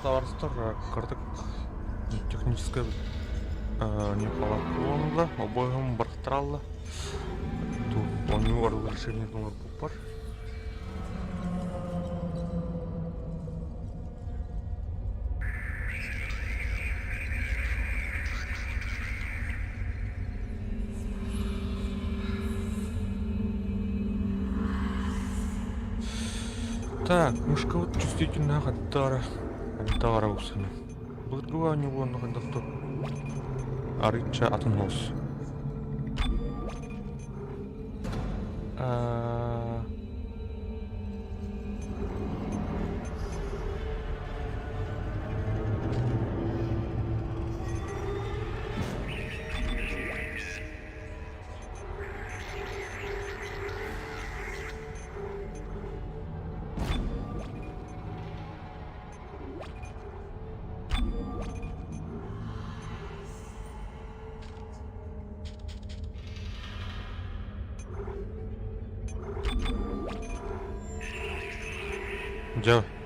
товарищи, кырдык техническая неполадка обоим барахтралла. Тут он не угодил решение номер пупар. Так, мышка вот чувствительно Хаттара усыны. Благодарю у него на доктор Арича Атнос.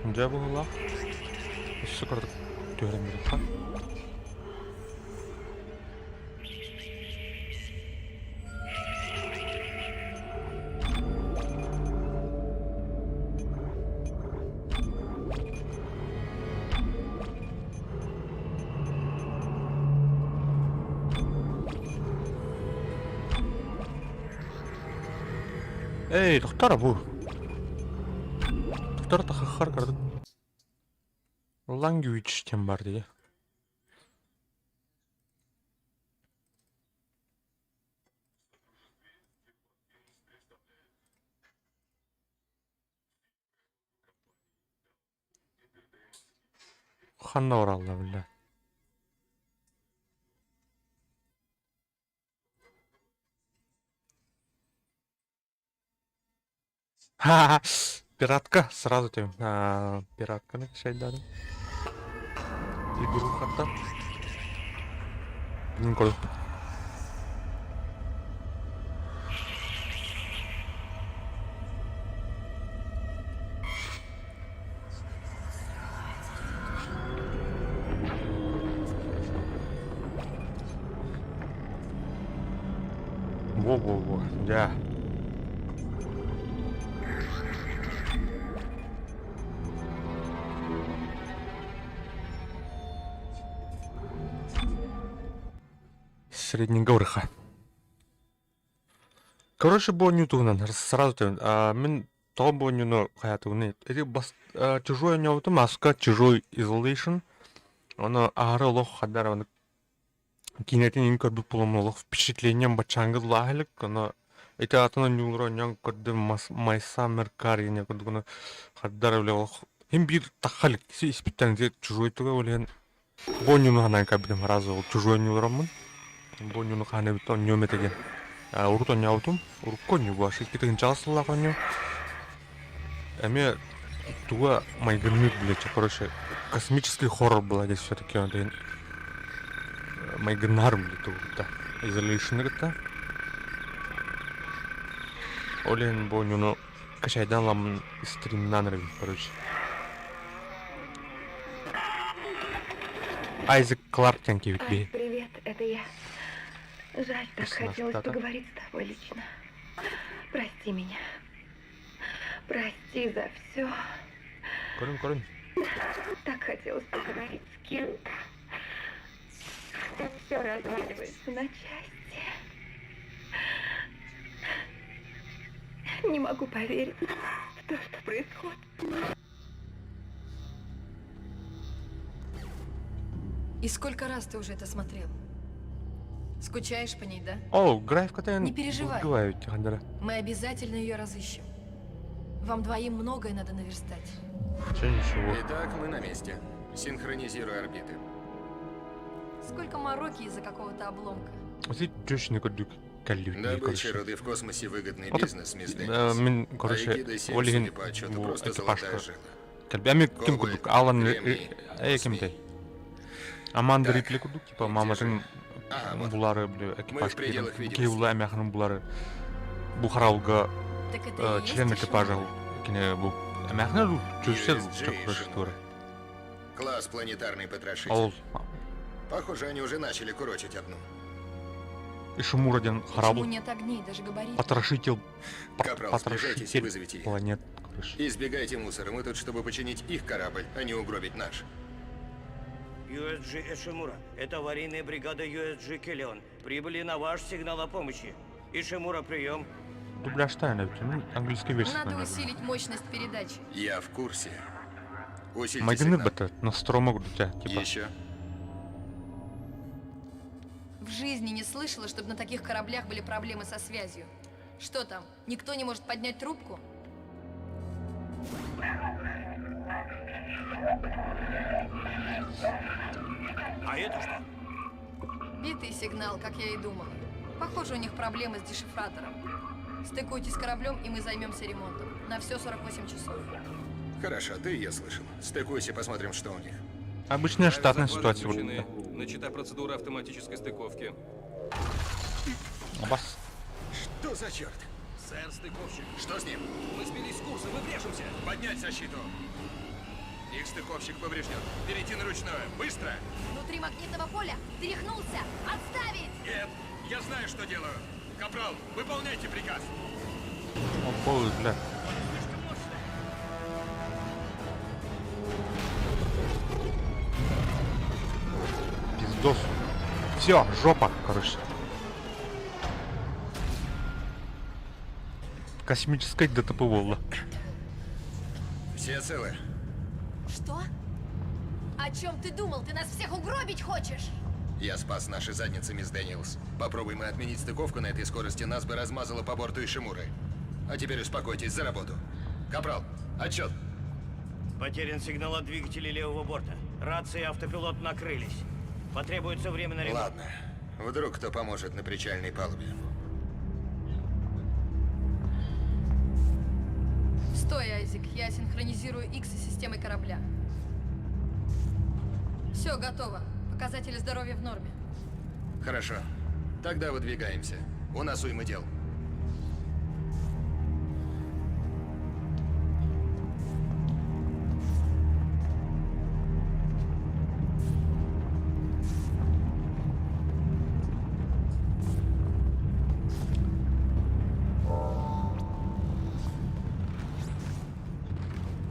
Где была? Все как-то теорема. Эй, доктор Абу. Доктор Тахахар кардык. Language тем бар диye. Ханна оралла билля. Ха-ха. Пиратка сразу тем. Пиратка на шайдады. Игру хата. Николай. Во-во-во, да. Средненько врыха. Короче, было ньютугнан сразу тем. Мен то было ньюно хаятугны. Это бас чужой ньюту маска, чужой isolation. Оно агролох хадарван. Кинетин инкорбу поломолох впечатлением бачангы лахлик. Оно это атона ньюро ньян корды майса меркари некудугна хадарвлох. Имбир тахалик испытанный чужой туга олен. Бонюну ханай кабидем разу чужой ньюромын. Бонюну ханай битон ньюметеген. Урутон яутум, уруконю ваши китын часлала коню. Эми туга майгынмик, блядь, короче, космический хоррор была здесь все-таки, он день. Майгынар, блядь, туга, isolation гта. Олен бонюну качайдан ламын стримнан рыбин, короче. Айзек Кларк тянки ведь. Привет, это я. Жаль, так хотелось поговорить с тобой лично. Прости меня. Прости за все. Корень. Так хотелось поговорить с кем-то. Все разваливается на части. Не могу поверить в то, что происходит. И сколько раз ты уже это смотрел? Скучаешь по ней, да? О, графика-то не переживай. Мы обязательно ее разыщем. Вам двоим многое надо наверстать. Ничего. Итак, мы на месте. Синхронизируй орбиты. Сколько мороки из-за какого-то обломка. Добыча руды в космосе выгодный бизнес, мизлец. Короче, Олигин по отчету просто золотая жила. Кальбями ким кудук, Алан кимдей. Аманда Рипли кудук, типа маматын булары, бля, экипаж кейулы амяханын булары. Бухаралга член экипажа кине бу амяханын жүрсе чок короче тура. Класс планетарный потрошитель. Ал Похоже, они уже начали курочить одну. Ишимур один Почему корабль. нет огней, даже габарит? Потрошитель. Капрал, сближайтесь и вызовите их. Планет, короче. Избегайте мусора, мы тут, чтобы починить их корабль, а не угробить наш. USG Ишимура, это аварийная бригада USG Келеон. Прибыли на ваш сигнал о помощи. Ишимура, прием. Дубляж тайна, ведь, ну, английский версия. Надо наверное. усилить мощность передачи. Я в курсе. Усильте Майданы сигнал. бета, на стромок дитя, типа. Еще. В жизни не слышала, чтобы на таких кораблях были проблемы со связью. Что там, никто не может поднять трубку? А это что? Битый сигнал, как я и думала. Похоже, у них проблемы с дешифратором. Стыкуйтесь с кораблем, и мы займемся ремонтом. На все 48 часов. Хорошо, ты ее слышал. Стыкуйся, посмотрим, что у них. Обычная штатная Захваты ситуация. включены. Вот, Начата процедура автоматической стыковки. да. Бас. Что за черт? Сэр, стыковщик, Что с ним? мы сбились с курса, мы врежемся. Поднять защиту. Их стыковщик поврежден. Перейти на ручное. Быстро! Внутри магнитного поля тряхнулся! Отставить! Нет, я знаю, что делаю. Капрал, выполняйте приказ. О, боже, бля. Пиздос. Все, жопа, короче. Космическая ДТП Волла. Все целы? Что? О чем ты думал? Ты нас всех угробить хочешь? Я спас наши задницы, мисс Дэниелс. Попробуй мы отменить стыковку на этой скорости, нас бы размазало по борту Ишимуры. А теперь успокойтесь, за работу. Капрал, отчет. Потерян сигнал от двигателей левого борта. Рации и автопилот накрылись. Потребуется время на ремонт. Ладно, вдруг кто поможет на причальной палубе. Стой, Айзек, я синхронизирую X с системой корабля. Все, готово. Показатели здоровья в норме. Хорошо, тогда выдвигаемся. У нас уйма дел.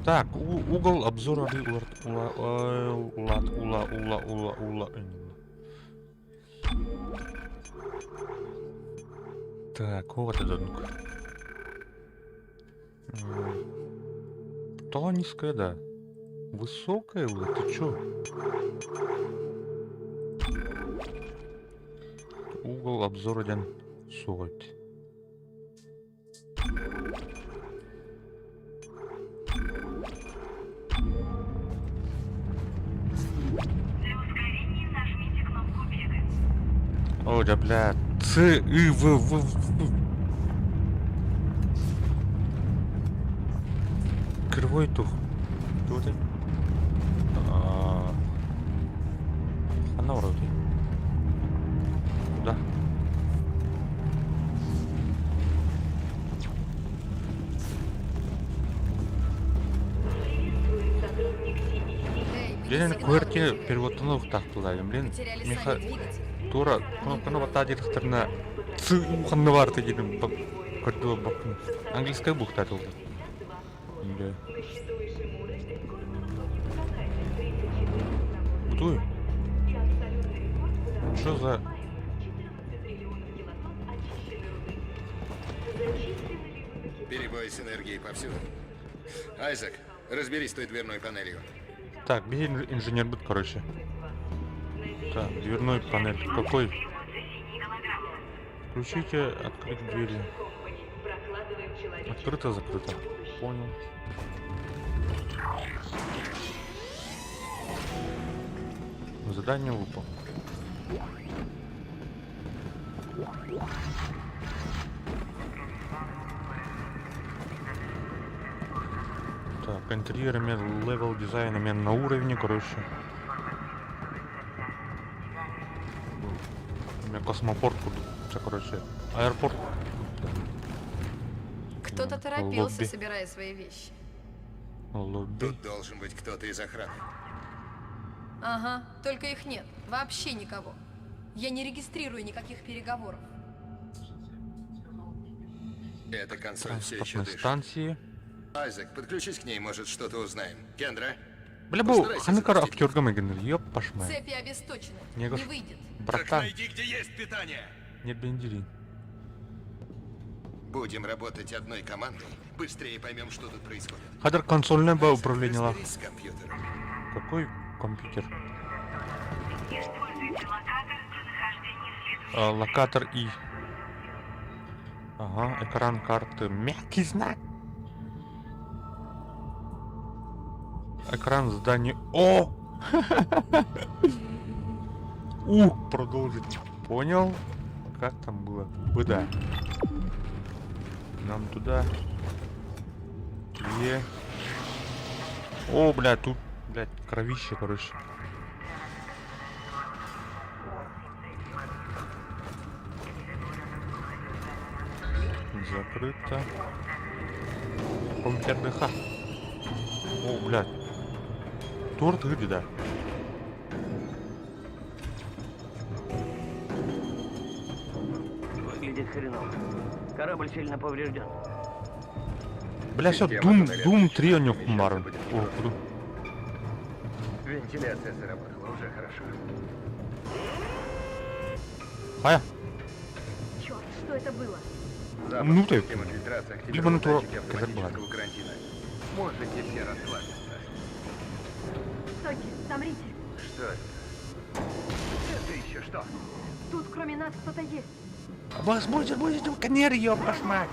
Так, угол обзора ула. Так, вот это. То низкая, да. Высокая, ула, ты чё? Угол обзора ден соть. О, да, бля. Ц, И, В. Кривой тух. Тут. Она вроде. Да. Эй, мы Блин, сигнал кверти не теряем. переводтанув тахтылайым. Блин, Потеряли Миха, сами двигатель. тура, кunu вата директорна ц уханны варты дедим бак көрдү бакын. Английская бухта толду. Да. Кто? Что за... Перебои с энергией повсюду. Айзек, разберись с той дверной панелью. Так, где инженер будет, короче? Так, дверной панель. Какой? Включите, открыть двери. Открыто, закрыто. Понял. Задание выполнено. Так, интерьер мен, левел дизайна мен на уровне, короче. У меня космопорт тут, всё, короче. Аэропорт. Кто-то торопился, Лобби. собирая свои вещи. Лобби. Тут должен быть кто-то из охраны. Ага, только их нет. Вообще никого. Я не регистрирую никаких переговоров. Эта консоль все еще Транспортной дышит. станции. Айзек, подключись к ней, может, что-то узнаем. Кендра? Бля, бұл Постарайся қаны кара запустить. актерға мегендер, ёп пашмай. Цепи обесточены. Не Не гош- выйдет. Братан, найди, где есть питание. не бензин. Будем работать одной командой. Быстрее поймем, что тут происходит. Хадыр консольное ба управление лах. Разберись с компьютером. Какой компьютер? Используйте локатор для нахождения следующего. Локатор И. Ага, экран карты. Мягкий знак. Экран здания. О! Продолжить. Понял? Как там было? Куда? Нам туда. О, блядь, тут, блядь, кровище, короче. Закрыто. Комнате отдыха. О, блядь. Торт где, да? Выглядит хреново. Корабль сильно поврежден. Бля, все, Система Doom туннеля 3 у него сейчас хумарен. будет О, куда? Вентиляция заработала, уже хорошо. Ая, Черт, что это было? Ну ты. Система фильтрации активировала Либо на то, датчики когда автоматического карантина. Можете все расслабиться. Стойте, замрите. Что это? Это еще что? Тут кроме нас кто-то есть. вас будет конер, ёб пашмай.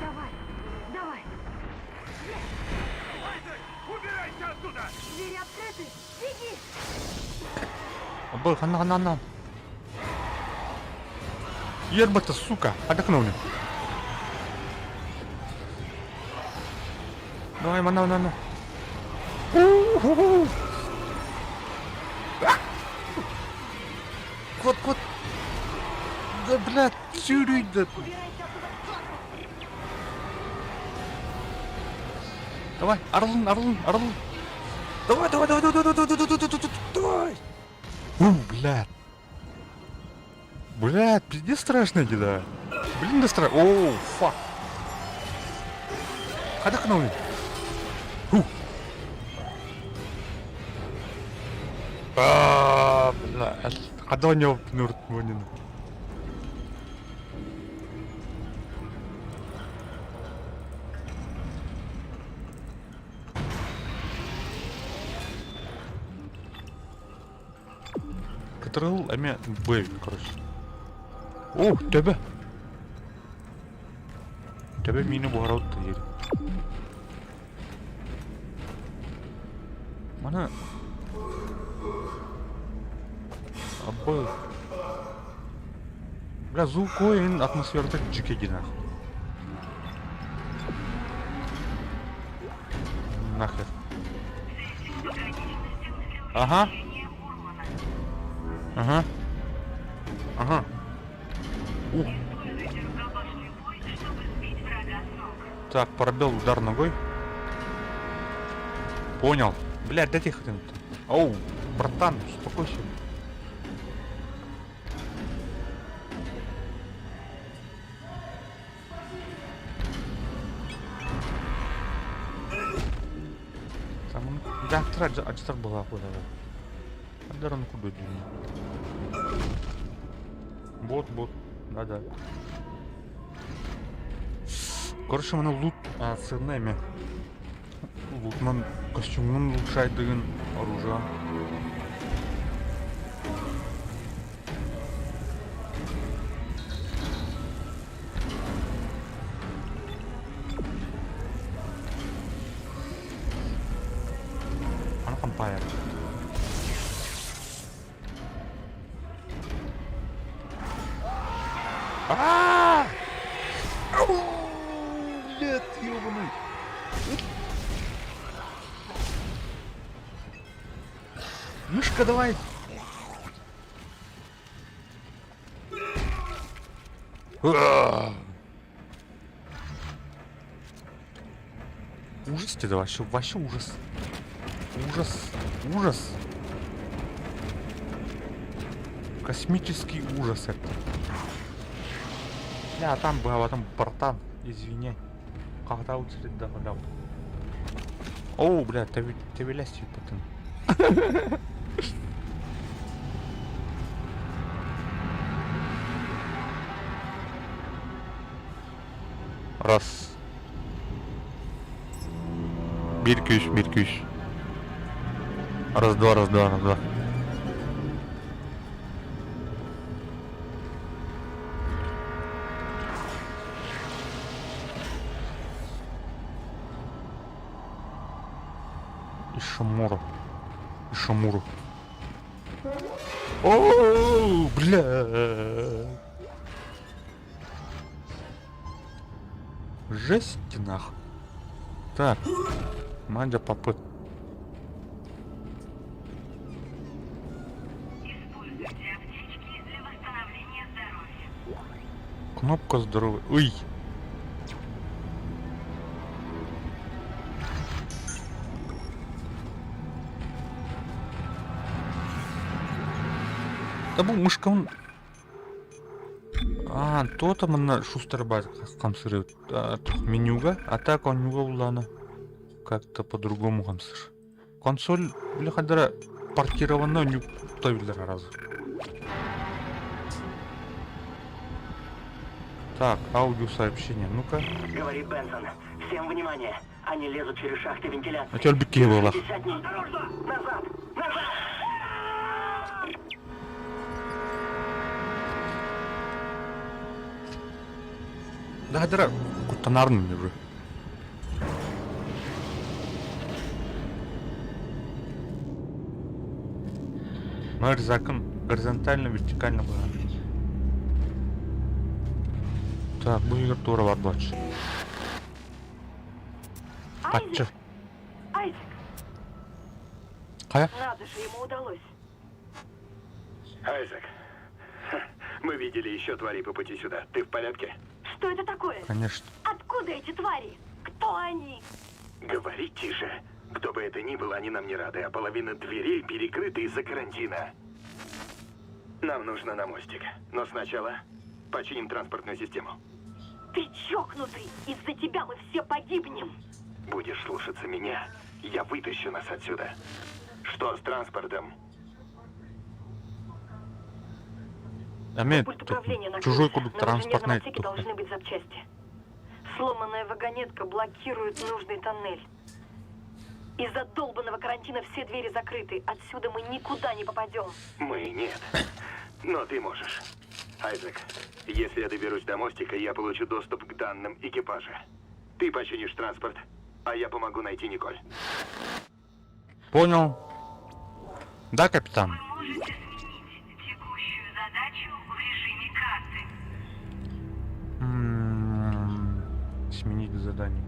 Давай, давай. Двери открыты. Беги. Был, хана. Ерба-то, сука, отдохнули. Давай, мана. У-ху-ху. А! Кот. Да, блядь, сюрюй, да. Убирайся оттуда. Давай, Орлун. Давай. Блядь. Блядь, пиздец страшно, деда. Блин, да страшно. Оу, фак. Отдохнули. Блядь. Адоня нурт монин. Контрол, эме, Б, короче. О, тебе. Тебе мини бугара отыр. Мана. Абы. Бля, звук ойын атмосферда жеке гина. Нахер. Ага. Ух. Так, пробел удар ногой. Понял. Блядь, да тихо ты. Оу, братан, успокойся. Там он... Да, acıtar была куда. Адаран куда дюни. Бот. Да. Короче, мына лут ценными. Лутман костюмнан улучшайтын оружие. Она компайр. Нет, ёбаный. Мышка, давай. ужас тебе вообще ужас. Ужас. Космический ужас это. Я там был, там братан, извини. Когда уцелеть догадал. О, бля, ты вилясь, потом. Раз. Bir, Раз, два. И Шамуру. О, бля. Жесть нахуй. Так. Мадя попыт. Используйте аптечки для восстановления здоровья. Кнопка здоровья. Ой. Да бұл мышкам. То-то мына шустер база камсыры менюга, а так он уланы как-то по-другому камсыр. Консоль бля хадара паркированная не товиллер разу. Так, аудиосообщение, ну-ка. Говорит Бенсон. Всем внимание. Они лезут через шахты вентиляции. А тебя бики было. Осторожно! Назад! Назад! Да хадара кутанарный уже. Мэр закон горизонтально-вертикально было. Так, будет тура отбач. Патча. Айзек, Кая? надо же, ему удалось. Айзек, мы видели еще твари по пути сюда. Ты в порядке? Что это такое? Конечно. Откуда эти твари? Кто они? Говори тише. Кто бы это ни был, они нам не рады, а половина дверей перекрыта из-за карантина. Нам нужно на мостик. Но сначала починим транспортную систему. Ты чокнутый! Из-за тебя мы все погибнем! Будешь слушаться меня, я вытащу нас отсюда. Что с транспортом? Пульт управления накрыт. Чужой куда На транспортный. инженерном отсеке должны быть запчасти. Сломанная вагонетка блокирует нужный тоннель. Из-за долбанного карантина все двери закрыты. Отсюда мы никуда не попадем. Мы нет. Но ты можешь. Айзек, если я доберусь до мостика, я получу доступ к данным экипажа. Ты починишь транспорт, а я помогу найти Николь. Понял. Да, капитан? Можете сменить текущую задачу в режиме карты. Сменить задание.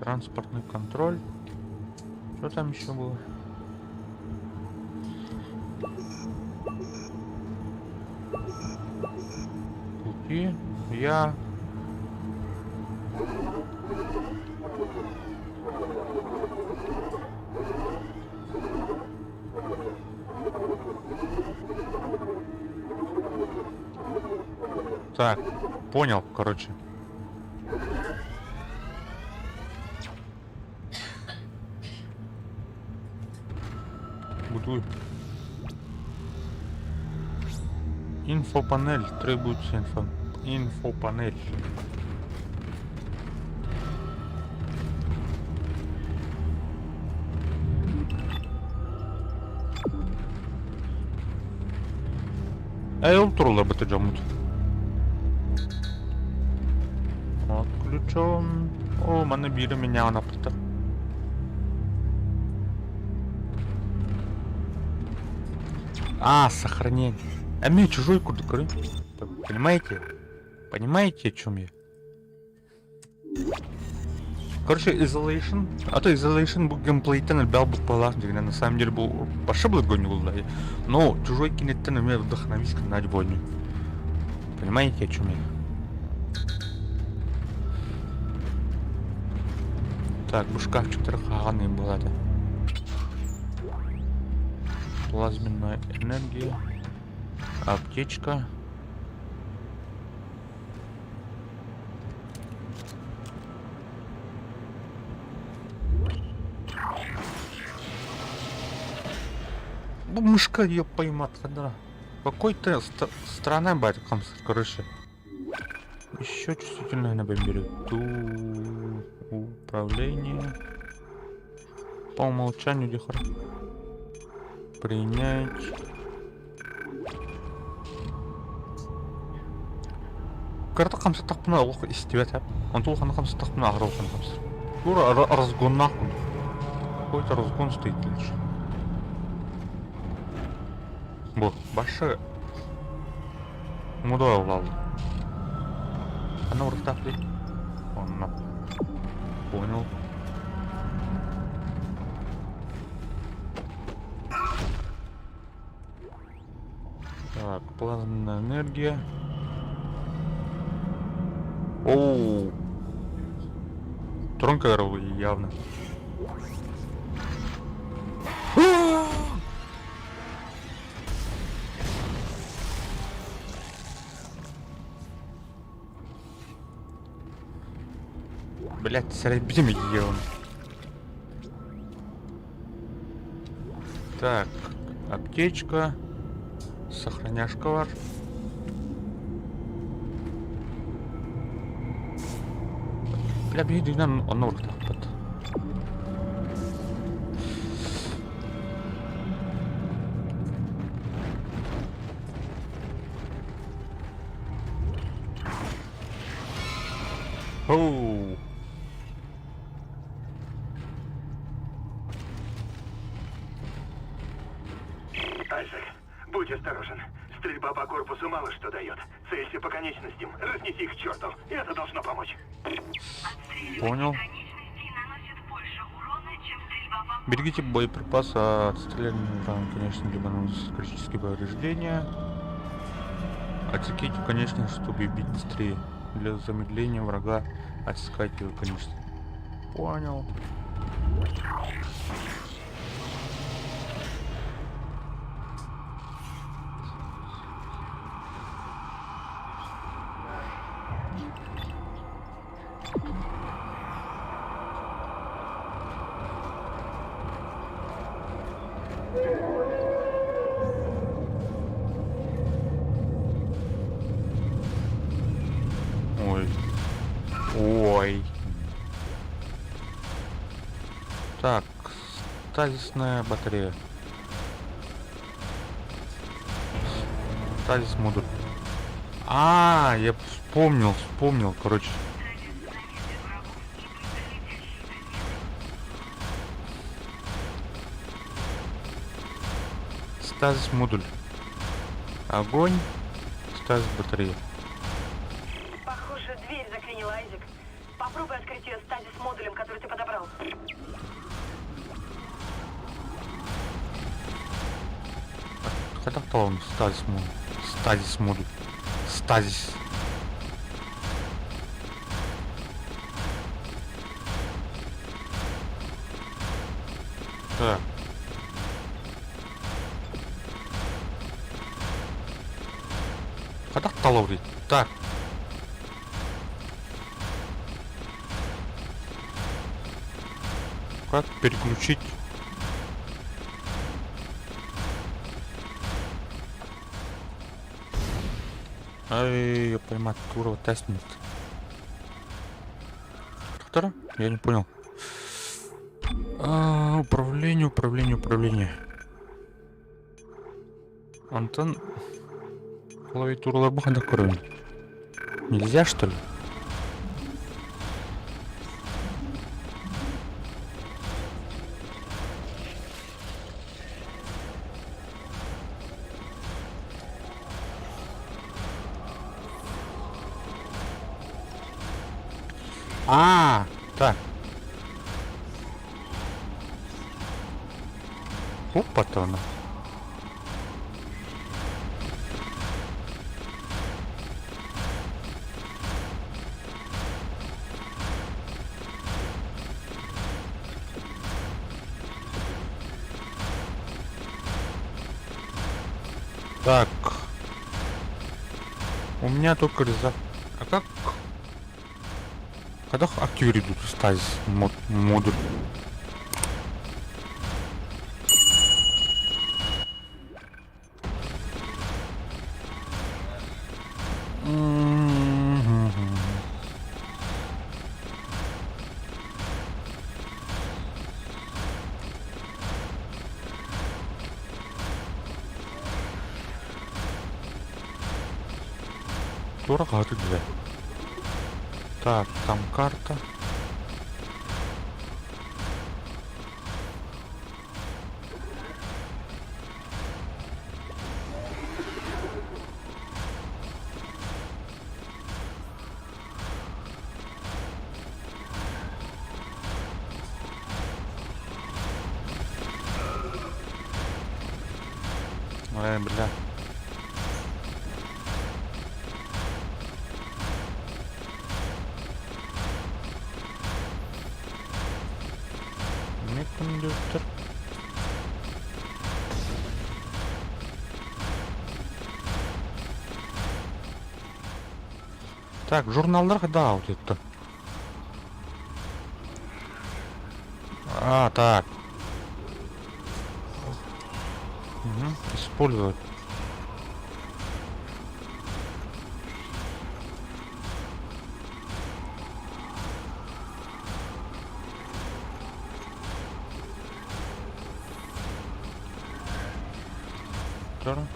Транспортный контроль. Что там еще было? Пути. Я. Так, понял, короче. Будуй. Инфопанель. Требуется инфопанель. Ultralar batacağım mı? Отключен. О, мене біля меня наприта. Сохранение. А мне чужой куда кры. Понимаете? Понимаете, о чем я? Короче, Isolation. А то Isolation был геймплейтен әлбәл бұл палас деген. На самом деле был башы был гоню болды. Но чужой кинеттен меня вдохновись на бойню. Понимаете, о чем я? Так, бұл шкафчиктер қағаны болады. Плазменная энергия. Аптечка. Мышка ее поймат, да. Какой-то страна батькам, короче. Еще чувствительное на бомбере. Управление. По умолчанию дихар. Принять. Карта хамса тахпына олық истебет, он толқаны хамса тахпына ағырылған хамса. Ура разгон нахуй. Какой-то разгон стоит лишь. Бұл, башы мұда олады. Ана ұрықтап дей. Онна. Понял. Так, плазменная энергия. Оу. Тронка горовые явно. Блять, срабим ее. Так, аптечка, сохраняшка вар. Бля, беги, он норк так под. Оу. Айзек, будь осторожен. Стрельба по корпусу мало что дает. Целься по конечностям, разнеси их к черту. И это должно помочь. Понял. Конечности наносят больше урона, чем стрельба по Берегите боеприпасы от стреляния врага, конечно, либо наносят критические повреждения. Отсеките конечность, чтобы бить быстрее. Для замедления врага отсекайте его конечность. Понял. Ой. Ой. Так, стазисная батарея. Стазис модуль. Я вспомнил, короче. Стазис модуль. Огонь. Стазис батарея. Похоже, дверь заклинила, Айзек. Попробуй открыть ее стадис модулем, который ты подобрал. Хотя кто он? Стазис модуль. Стазис модуль. Стазис. Так. Хотя кто Так. Как переключить? Я поймать турова тестнет. Кто? Я не понял. Управление. Антон. Клавиатуру лобаха докроем. Нельзя, что ли? Так. Опа-то она. Так. У меня только резак. А как? Когда активируют стазис модуль? Дорого две. Так, там карта. Бля. Не кондуктор. Так, журналдар да, вот это. А, так. Угу. Использовать. Здорово.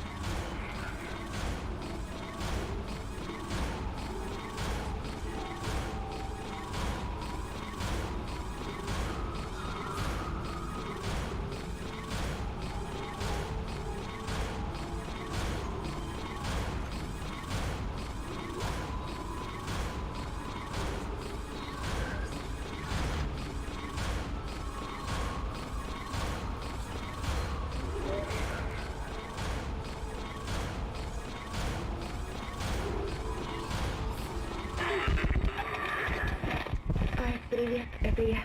Ай, привет, это я.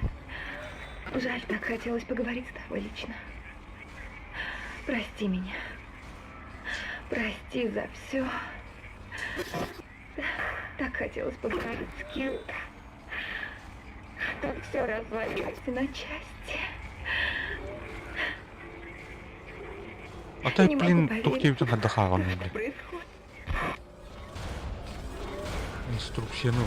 Жаль, так хотелось поговорить с тобой лично. Прости меня. Прости за все. Так хотелось поговорить с кем-то. Так все развалилось на части. Атай, Не могу блин, поверить, тоқтеудің отдыхаған, что блин. происходит. Инструкция, ну.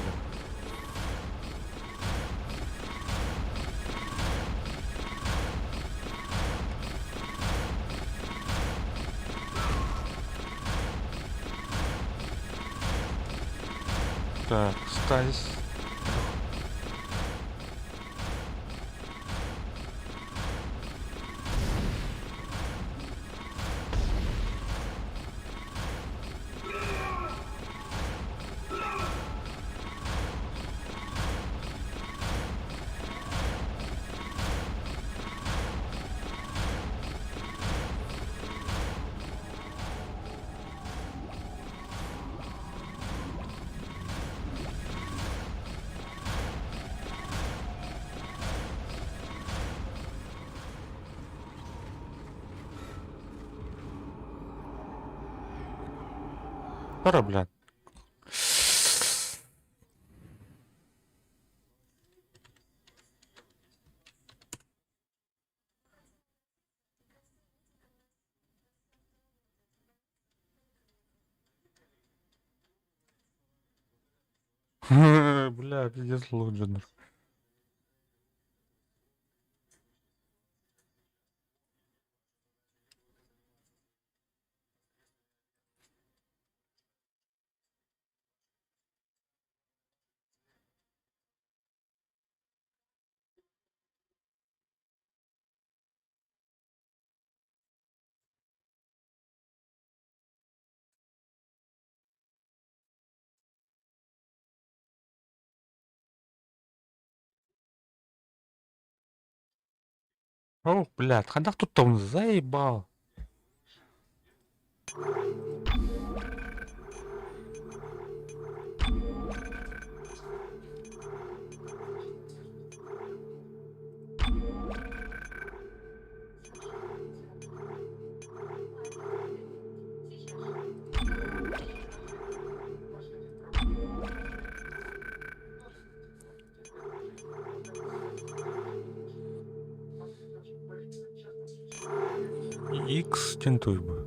Так, стазис. Пора, блядь. Бля, пиздец, луджинер. О, блядь, когда кто-то он заебал. X тентуй бы.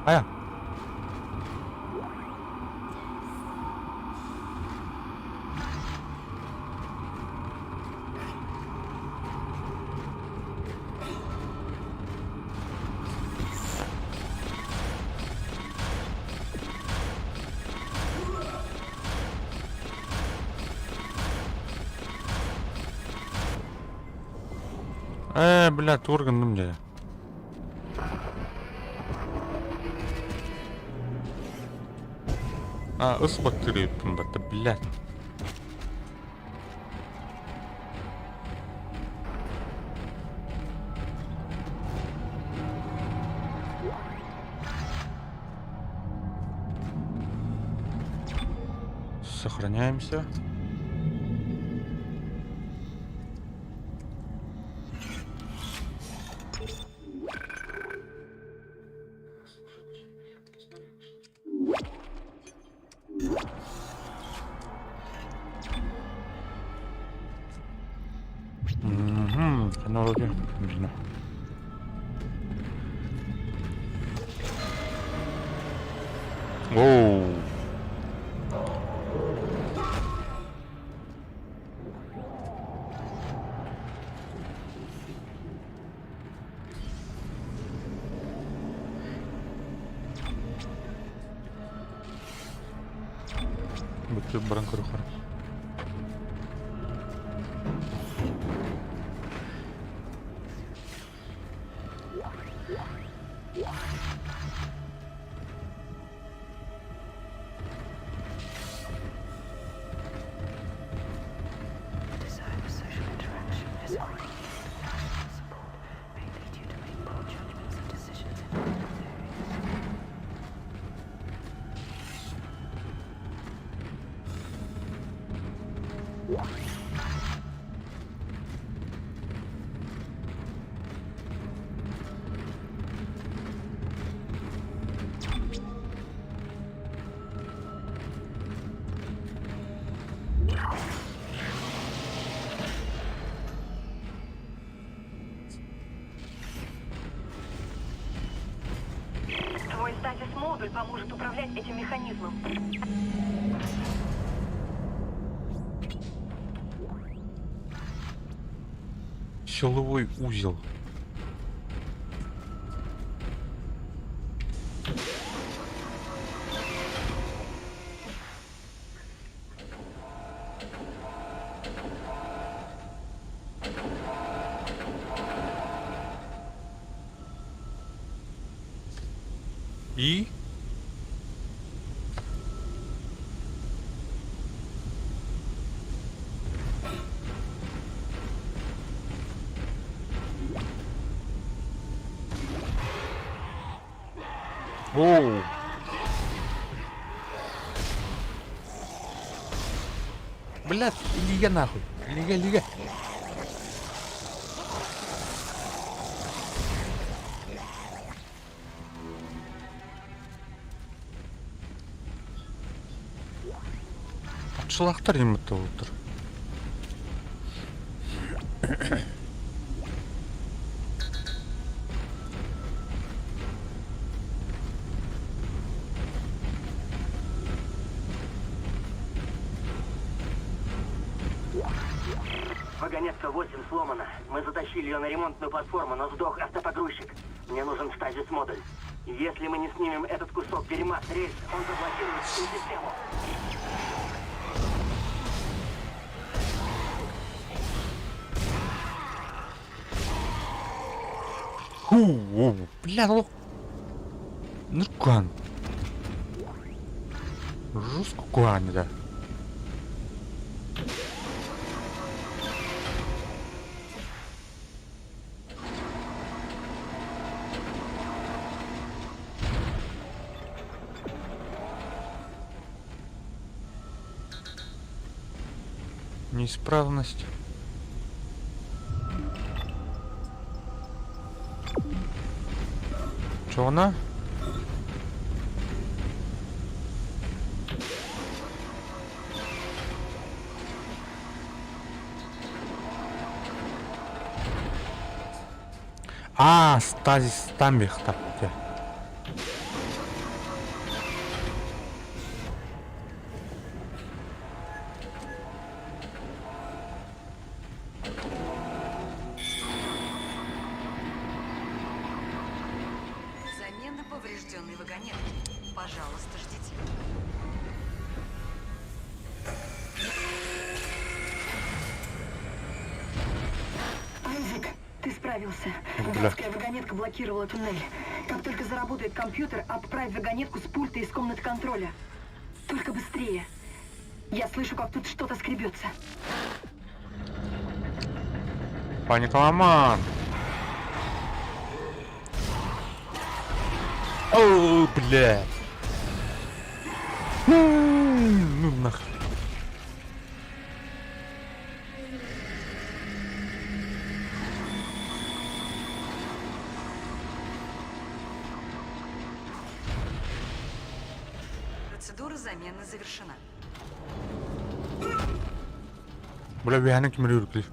Ая. Блядь, орган где? Ыс бактерия yuttun блядь. Сохраняемся. Аналоги. Видно. Оу. Бутыль бранкоруха. Твой стазис-модуль поможет управлять этим механизмом. Силовой узел. И Оу. Блядь, лига нахуй. Лига. Атшылақтар емітті отыр. Вагонетка 8 сломана. Мы затащили ее на ремонтную платформу, но сдох автопогрузчик. Мне нужен стазис-модуль. Если мы не снимем этот кусок дерьма с рельс, он заблокирует всю систему. Бля, ну... Нұрқан. Жестко куан, да. Неисправность. Чё она? А, стазис стамбих так. Замена поврежденной вагонетки. Пожалуйста, ждите. Айзек, ты справился. Бля. Датская вагонетка блокировала туннель. Как только заработает компьютер, отправь вагонетку с пульта из комнаты контроля. Только быстрее. Я слышу, как тут что-то скребется. Паникоман. О, бля. Ну нахуй. Процедура замены завершена. Бля, бияны кемер үрклей.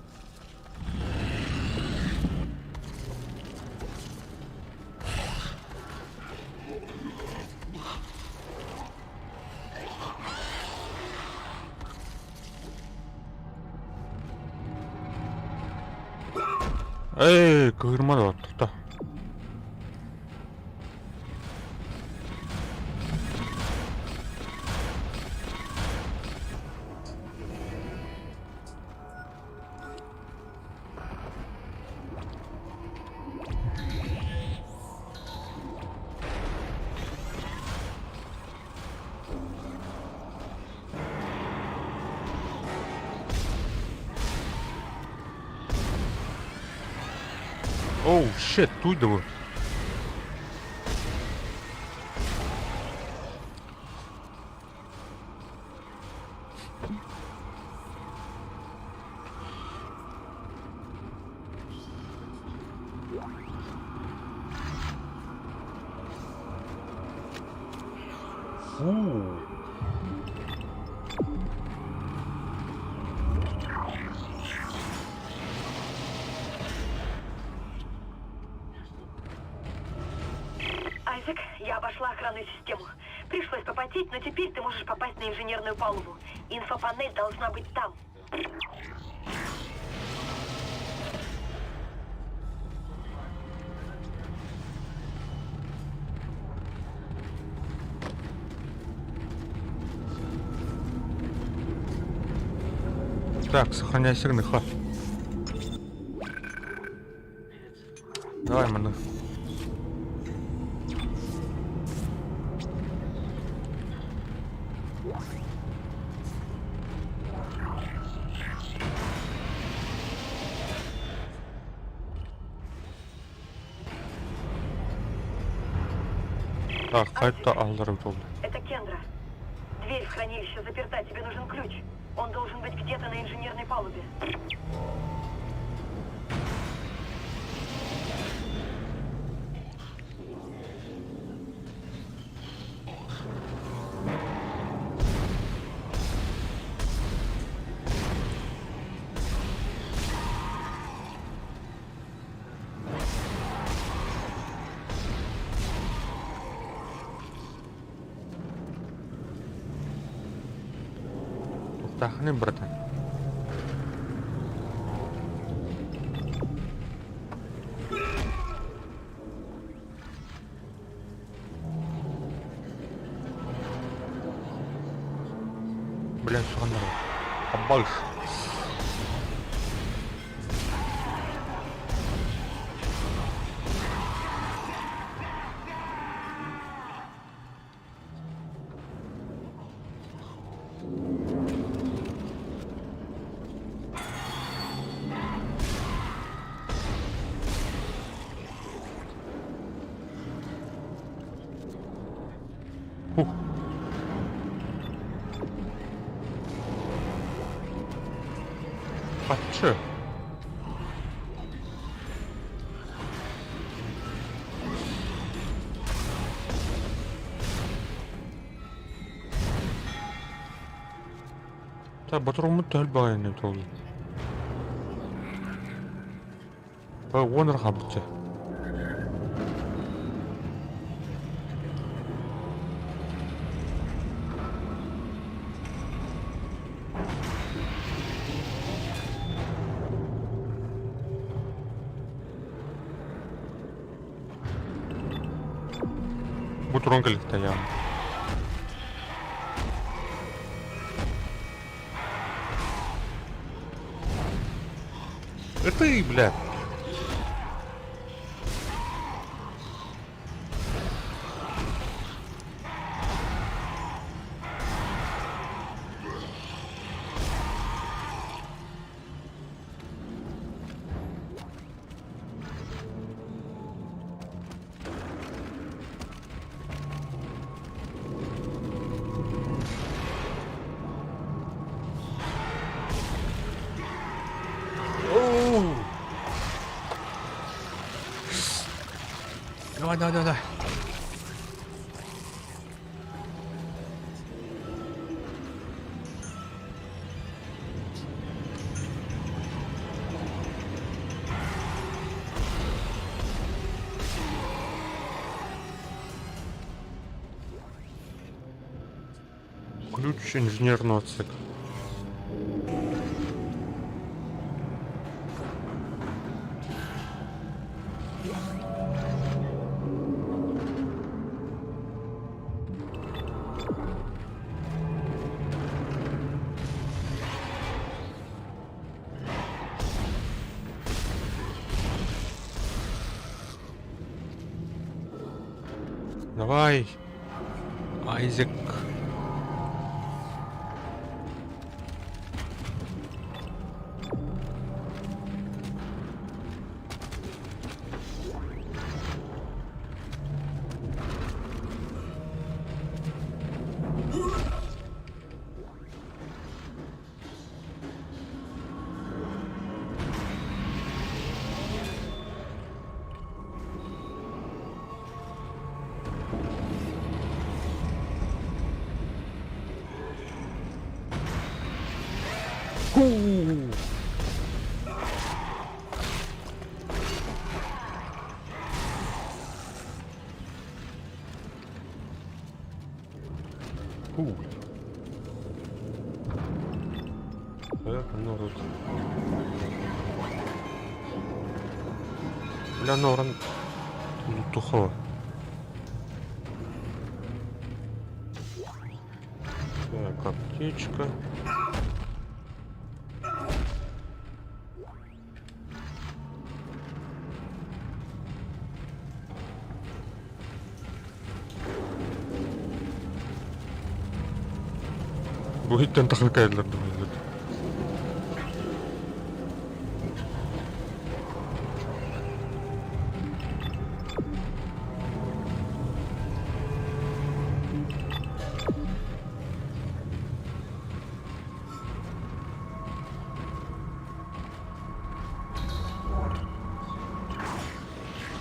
Эй, кырмады оттықта. Оу, щет, туйда вы. Фу. Айзек, я обошла охранную систему. Пришлось попотеть, но теперь ты можешь попасть на инженерную палубу. Инфопанель должна быть там. Так, сохраняй сигнал. Давай, маны. Так, қайта алдарым толды. Это Кендра. Дверь в хранилище заперта, тебе нужен ключ. Он должен быть где-то на инженерной палубе. Отдохни, братан. Блядь, суғандар бар. Аббалш. Фух. Хатчы. Та батырымы тәлбағайны толды. Оныр қабытты. Бутурон каликта я. Это и, блядь. Давай, давай, давай, давай. Ключ инженерного отсека. Давай, Айзек. Бля, Норан тухо. Так, аптечка. Будет тентахлкайдлер, думаю.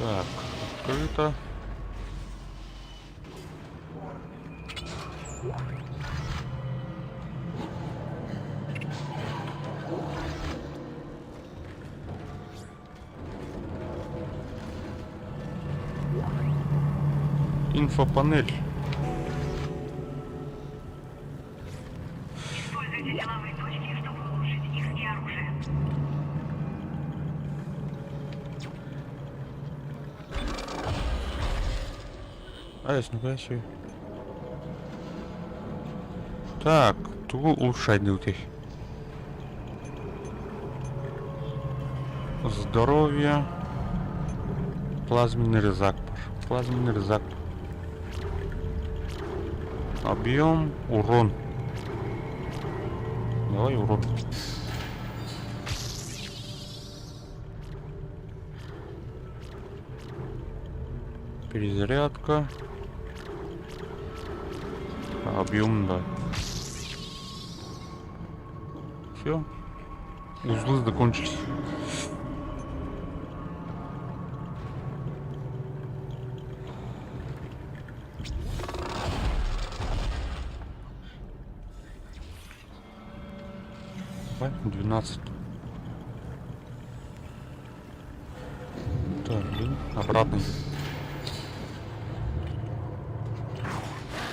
Так, открыто. Инфопанель. Используйте силовые точки, чтобы улучшить их и оружие. А, есть, ну себе. Так, тут улучшать дают их. Здоровье. Плазменный резак. Плазменный резак. Объем, урон. Давай урон. Перезарядка. Объем, да. Все. Узлы закончились. Давай, 12. Так, блин, обратно.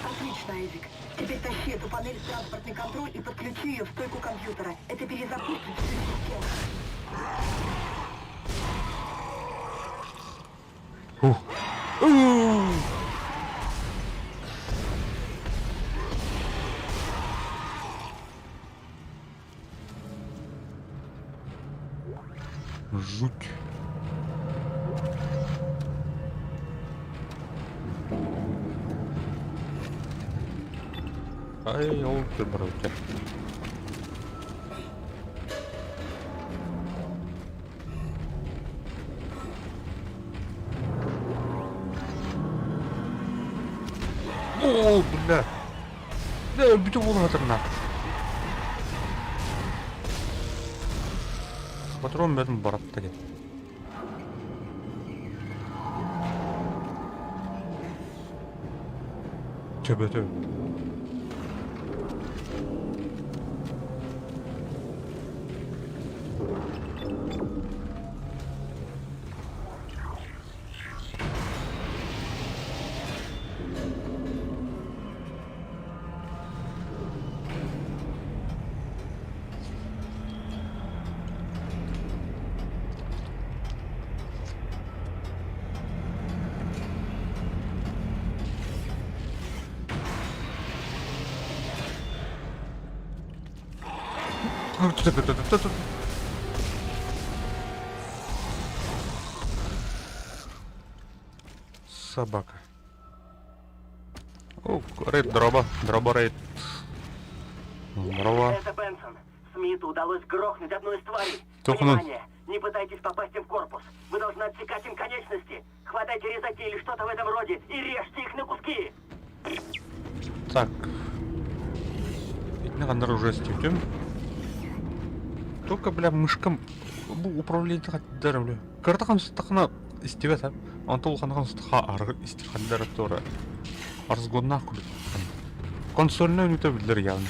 Отлично, Эдик. Теперь тащи эту панель в транспортный контроль и подключи ее в стойку компьютера. Это перезапустит всю систему. Фух. Жуть. Ай, елки-бралки. О, бля. Да, bütün булатырна. Патрон бәрін баратты деп. Төбе. Собака. О, рейд дроба. Дроба рейд. Здорово. Это Бенсон. Смиту удалось грохнуть одну из тварей. Тухнул. Внимание! Не пытайтесь попасть им в корпус. Вы должны отсекать им конечности. Хватайте резаки или что-то в этом роде и режьте их на куски. Так. Не надо уже стеклем. Только, бля, мышкам управление хаттар, бля. Картахан стахна истебет, а? Он толхан стаха арг истихаддар тора. Арзгонна кулит. Консольный не табилер явно.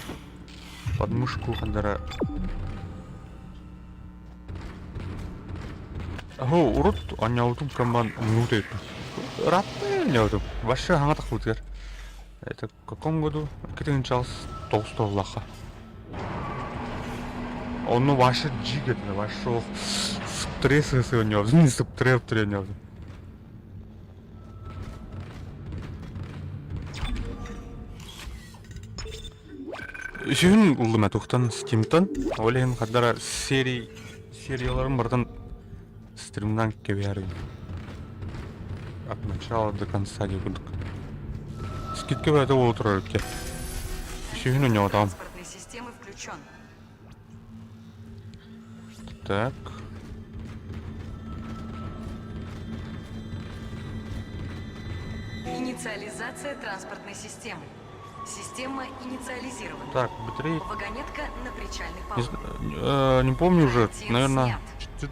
Под мышку хандара. Ого, урод, он яутум камбан мутает. Ратный яутум. Вообще хангата хутер. Это в каком году? Когда начался толстого лаха. Он ну ваше джигет, ваше стрессы сегодня, не стресс тренер. Şimdi uldum etoktan Steam'tan. Olehin kadar seriyalarım buradan стримнан кеверим. От начала до конца не буду. Скидка в это утро. Еще у него там. Транспортной системы включен. Так. Инициализация транспортной системы. Система инициализирована. Так, батарея. Вагонетка на причальной Не, палубе. не помню уже. Карантин Наверное, снят.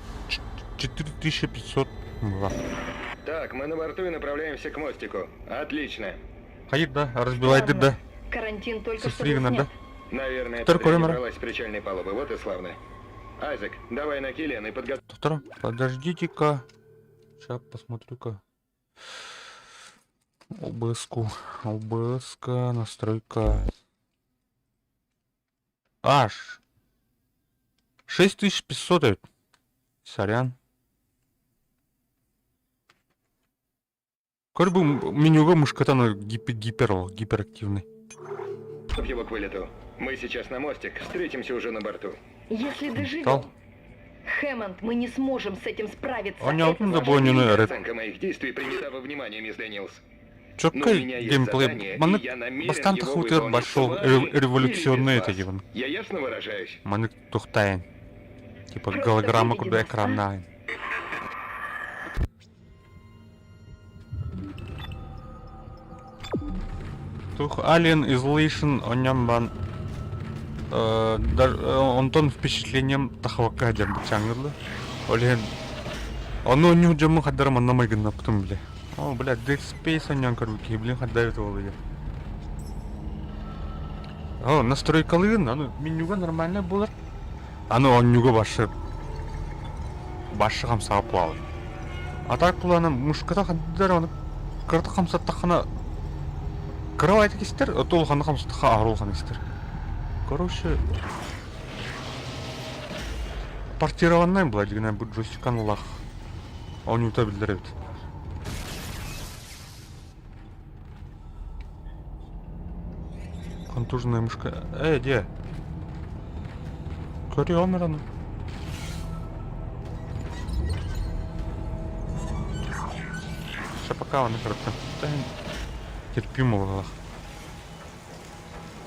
4500 была. Так, мы на борту и направляемся к мостику. Отлично. Hayır da, разбивает да. Карантин только что был Сестригна, да? снят. Наверное, Доктор это Колемер. добралась с причальной палубы. Вот и славно. Айзек, давай на Киллиан и подготовь. Доктор, подождите-ка. Сейчас посмотрю-ка. ОБС, настройка. Аж. 6500. Сорян. Как бы менюга мышката гиперактивный. Его к вылету. Мы сейчас на мостик. Встретимся уже на борту. Если Стал. доживем. Хэммонд, мы не сможем с этим справиться. Он не Это опытный, важнее. забоненный ред. Оценка моих действий принята во внимание, мисс Дэниелс. Но у Чёткай меня есть геймплей. задание, Маны и я намерен бастан его тахут выполнить большой с вами революционный или без это вас. диван. Я ясно выражаюсь? Маны тухтайн. Типа Просто голограмма выведи куда нас, а? экранная. Тух Alien Isolation онямбан онтон впечатлением тахвака дем чангырлы. Олен оно не уджамы хаддар маннамай гынна потом бля. О, бля, Dead Space оням каруки, блин, хаддар это я. О, настройкалыгын, аны менюга нормально болар. Аны онюга башы камсагып калды. А так бұл аны мушката хаддар аны кырты камсаттахана кровать кистер, отол ханы камсаттаха арул ханы кистер. Короче, портированный была дегенә бу джойстикан лах. Он ута билдерет. Контужная мышка. Где? Кори омераны. Сейчас пока он коротко. Терпимо было.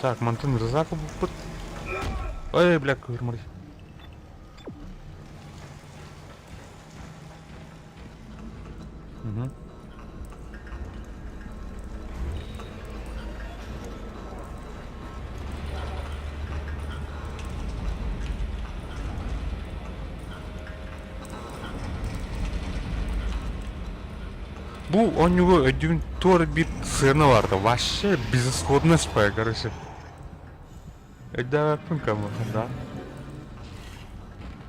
Так, Мантын Рызаков был. Ой, бля, кырмырый. Угу. Bu у него один торбит сцена варда. Вообще безысходность пая, короче. Это кому, да?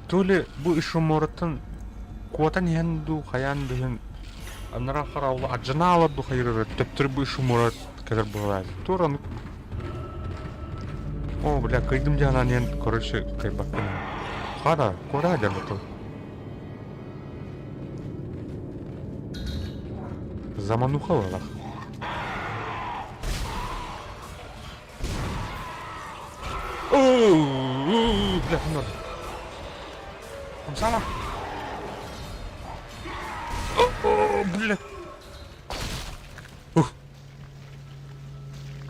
То ли bu еще моротан куатан янду хаян дген анара харалла аджанала ду хайры төптөр bu еще морот кадр бывает. Туран. О, бля, кайдым жанан ян, короче, кайбакан. Хара, куда дербату? Замануха валах. Бля, надо. Там сама. Бля.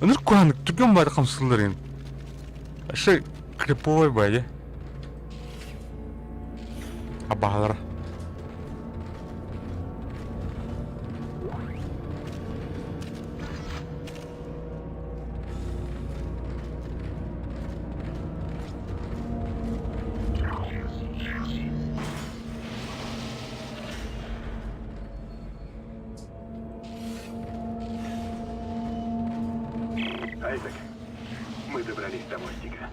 Аныр куан түрген байды қамсылдар енді. Ашы криповой байды. Абағалар. Айзек, мы добрались до мостика.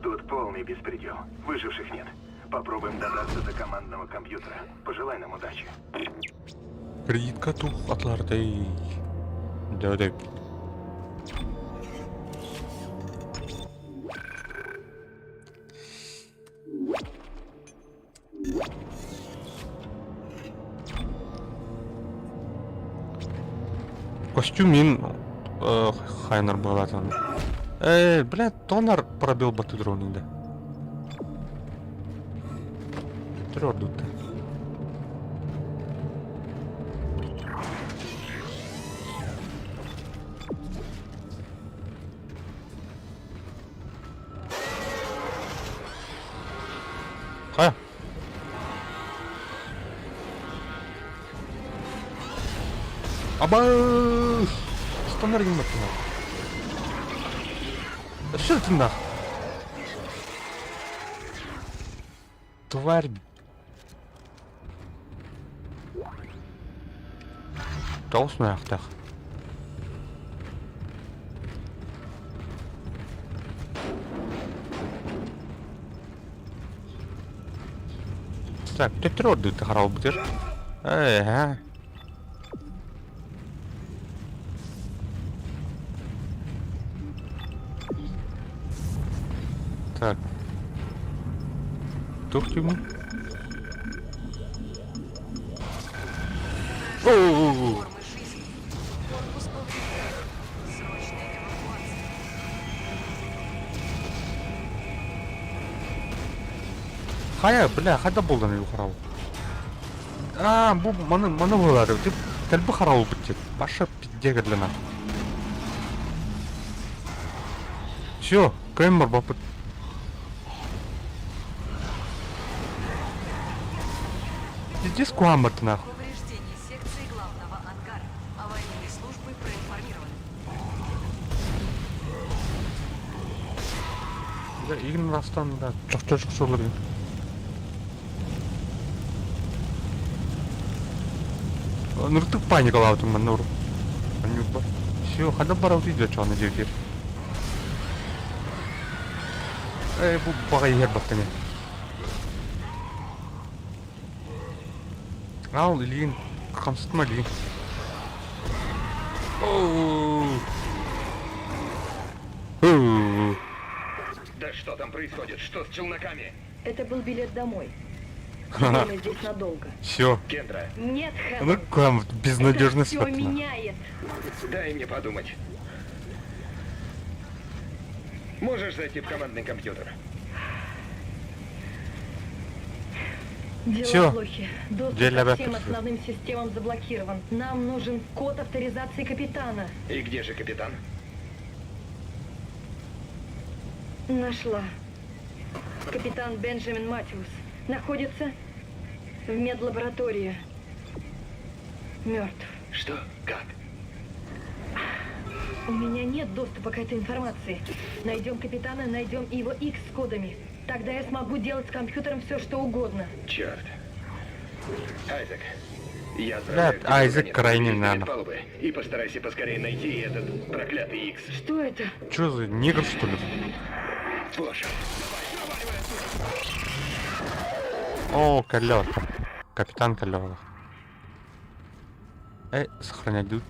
Тут полный беспредел. Выживших нет. Попробуем добраться до командного компьютера. Пожелай нам удачи. Кредитка тух атлардай. Дәүдәк. Костюм мин хайнер балатын. Бля, тонар пробил баты дронында. Трёрдут. Хая. Аба! Стандар гимнат. Что ты нах? Тварь. Даусын аяқтақ. Так, töttür orada қарау бітер. Ха. Так. Тоқтимын. Оу. Формы жизни. Корпус поврежден. Срочная эвакуация. Қая, бля, қайда болды ана қарау? Бұл маны болады. Деп тәлбі қарау бітті. Башы пиддегірліна. Всё, Крэмер бапыт. Иди скуамырт нахуй. Повреждение секции главного ангара. Аварийные службы проинформированы. Да, игн растан, да. Чок сорлар. Нұртық паникалаудың мен нұр. Всё, қайда барауды үйде чағына жерге. Бұл баға егер бақтың. Ал, Ильин, қамсытма, Ильин. Да что там происходит? Что с челноками? Это был билет домой. Мы здесь надолго. Всё. Кендра, Нет, Ну, Хэвен. кам, безнадежный Все спектр. меняет. дай мне подумать. Можешь зайти в командный компьютер? Дела Всё. плохи. Доступ Дело ко всем опять. основным системам заблокирован. Нам нужен код авторизации капитана. И где же капитан? Нашла. Капитан Бенджамин Матиус находится в медлаборатории. Мертв. Что? Как? У меня нет доступа к этой информации. Найдем капитана, найдем и его X с кодами. Тогда я смогу делать с компьютером все, что угодно. Черт. Айзек, я Да, отправляю тебя Айзек в крайне перед надо. палубы. И постарайся поскорее найти этот проклятый Икс. Что это? Чё за негр, что ли? Боже. О, колёр. Капитан колёр. Сохранять дуд.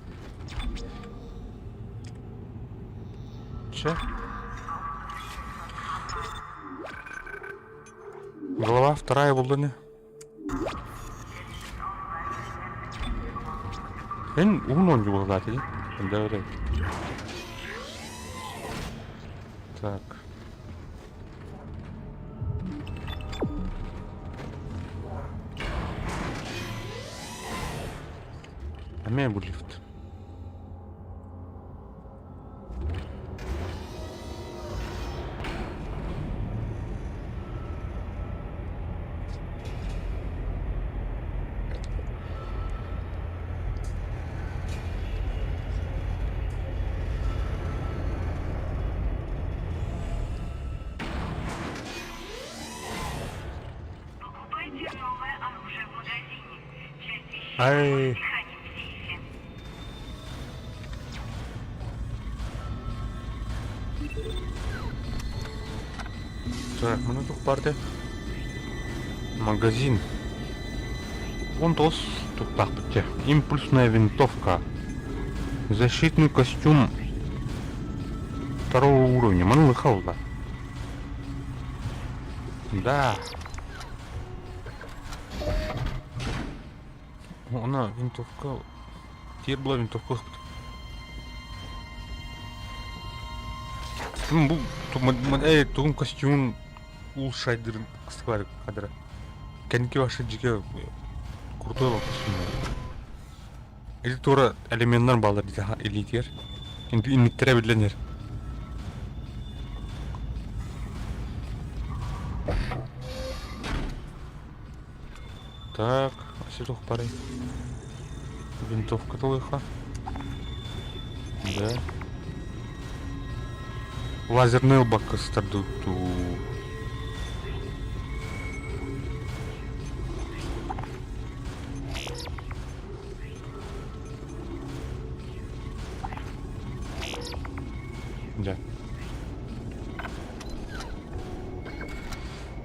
Чё? Голова вторая болды не? Мен угнон жуғылады, де? Да, да. Так. А мен бұл лифт. Покупайте новое оружие в магазине. Часть вещей Ай. храним в сейфе. Так, мына тук барды. Магазин. Вон тос туктак бітте. Импульсная винтовка. Защитный костюм второго уровня. Мына лыхалда. Да. Она винтовка. Тер была винтовка. Бұл тұғын костюм ул шайдыр қыстықлары қадыры. Кәнеке вашы жеке крутой был костюм. Или тура элементтер балар дейді элитер. Енді инметтері білденер. Так, асетух парай. Винтовка толыха. Да. Лазерный лбак кыстырды.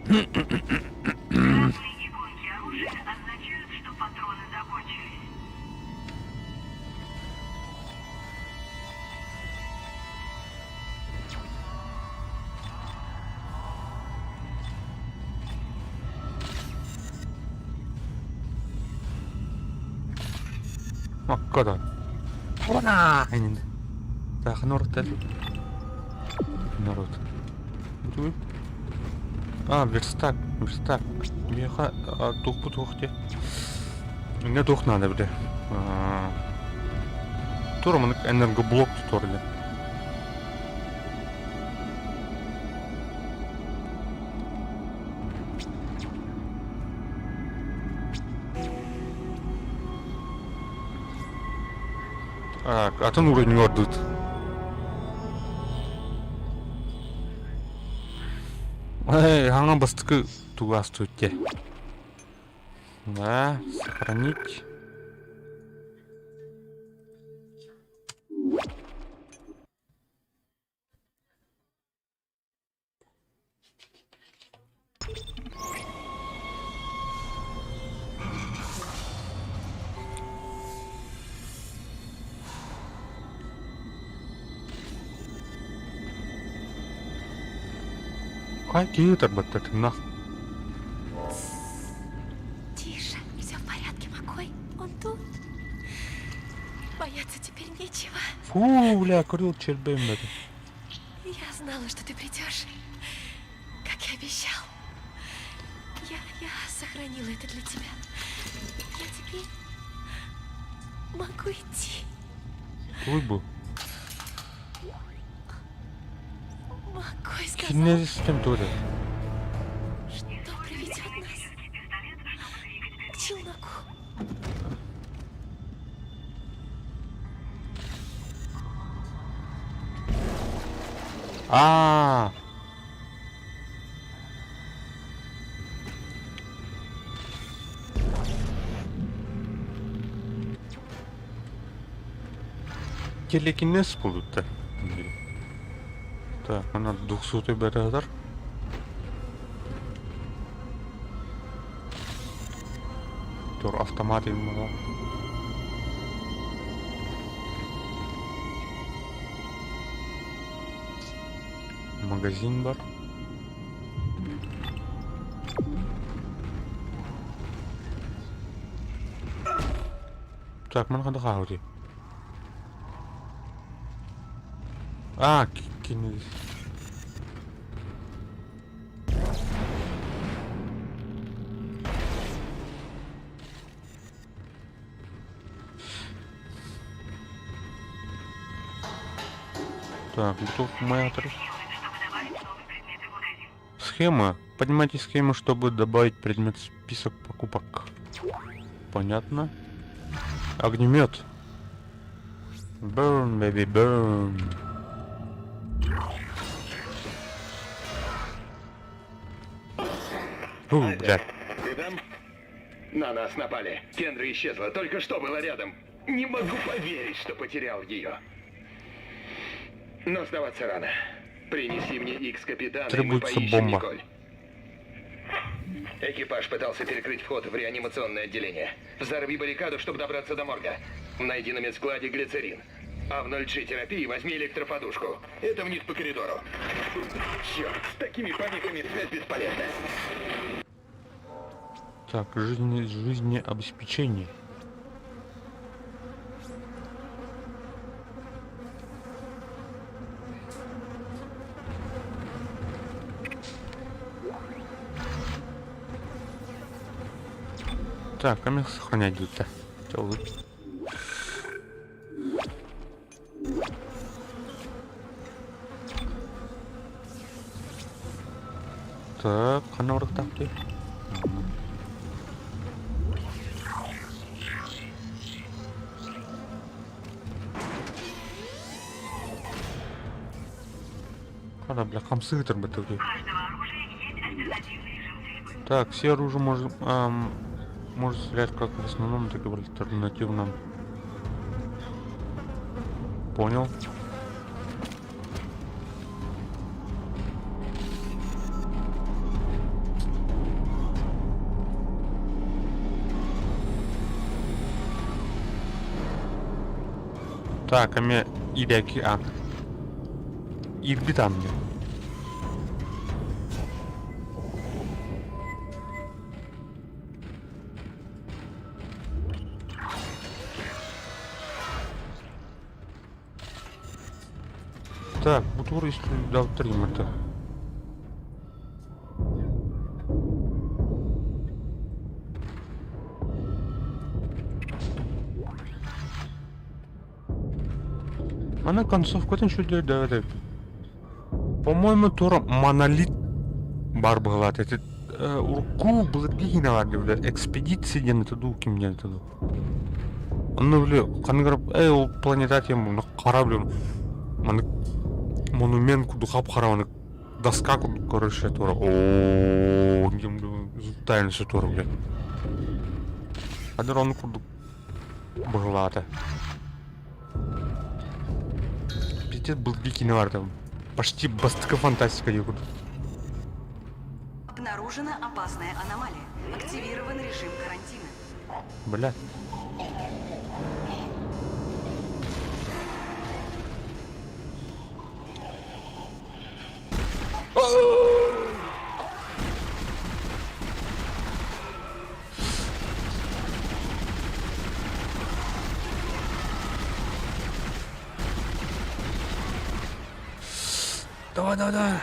Красные иконки оружия означают, что патроны закончились. Маккада. Ура! Так, народ. Народ. Дуй. А, верстак. Меха, тухте. Мне дух надо, бля. Турман энергоблок туторли. Атын уровень ордут. Эй, аңа бастыкы тугас түтте. Да, сохранить. Какие торбаты нах? Тише, все в порядке, Маккой. Он тут. Бояться теперь нечего. Фу, бля, курил чербем это. Я знала, что ты придешь, как и обещал. Я сохранила это для тебя. Я теперь могу идти. Твой был. Маккой сказал, Кинези систем тоже. что приведет нас к челноку. А. Телекинез будут-то. Так, она 200 березар. Тур автомат именно. Магазин бар. Так, мен кандай кагы. А, кинез. Так, тут моя отрыв. Схема. Поднимайте схему, чтобы добавить предмет в список покупок. Понятно. Огнемет. Burn, baby, burn. Бля. Ты там? На нас напали. Кендра исчезла. Только что была рядом. Не могу поверить, что потерял ее. Но сдаваться рано. Принеси мне Икс капитана, и мы Требуется поищем бомба. Николь. Экипаж пытался перекрыть вход в реанимационное отделение. Взорви баррикаду, чтобы добраться до морга. Найди на медскладе глицерин. А в 0G терапии возьми электроподушку. Это вниз по коридору. Черт, с такими паниками связь бесполезна. Так, жизнеобеспечение. Так, а мне сохранять тут-то. Так, қана ұрықтап де. Қана, бля, қамсы ғытыр бітуге. Так, все оружие может стрелять как в основном, так и в альтернативном. Понял. Так, а мне иреки, а. Ирбитан мне. Так, бутур из Даутримата. Она концовка ничего делать, да. По-моему, тура монолит бар была. Это урку было гинаварди, бля. Экспедиции ден это ду ким ден это ду. Он бля, канграб, ол планетатием на корабле. Монумент куду хап-харауны доска куду, короче, тура. Ооо, тайны все тура, бля. Адыр он куду была-то. Пиздец был дикий навар там. Почти бастка фантастика ебут. Обнаружена опасная аномалия. Активирован режим карантина. Бля. Давай.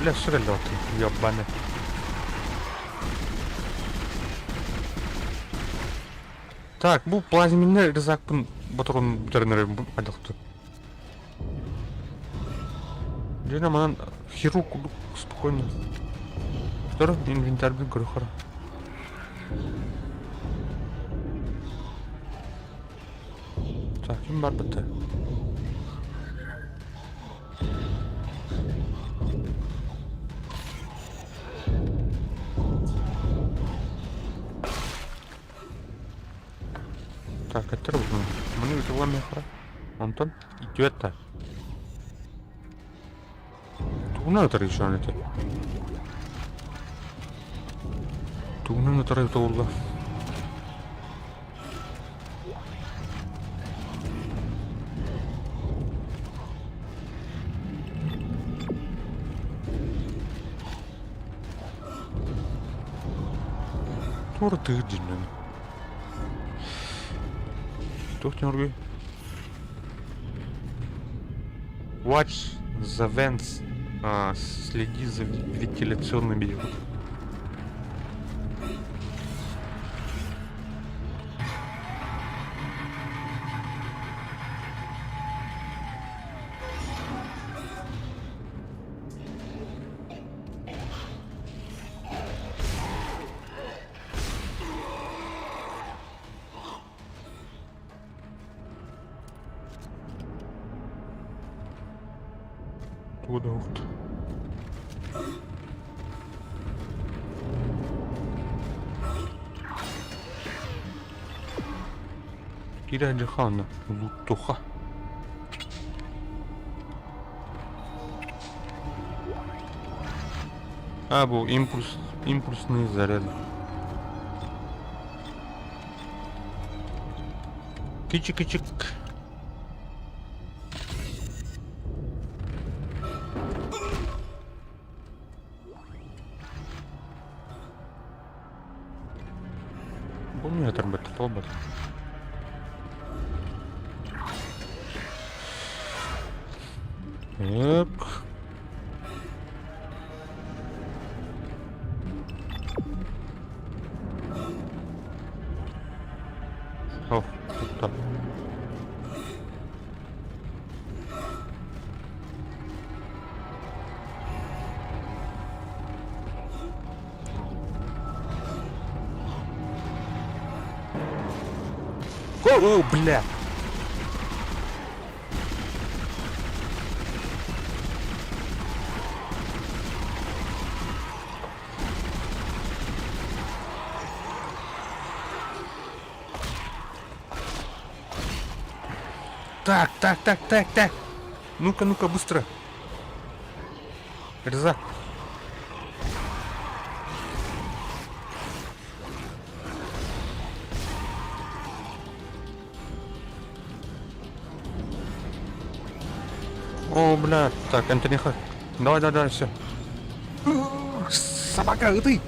Бля, сюда лёд, ёбаный. Так, bu plazminni rizaqpın батырын бітірінері адықты. Жена манан хирург спокойно. Второй инвентарьбен көрі қара. Так, кім бар бітті? Так, это ровно. Мне это ламя хра. Антон, идет-то. Туна это решено это. Туна это решено. Тура ты где? Тухнёрги. Watch the vents. Следи за вентиляционными. Туда вот. Кира Джихана, Лутуха. Был импульсные заряды. Кичик-кичик. Помню, это робот. Эп. О, тут так. О, бля! Так. Ну-ка, быстро. Реза. О, бля. Так, Энтони Х. Давай, все. Собака, ты!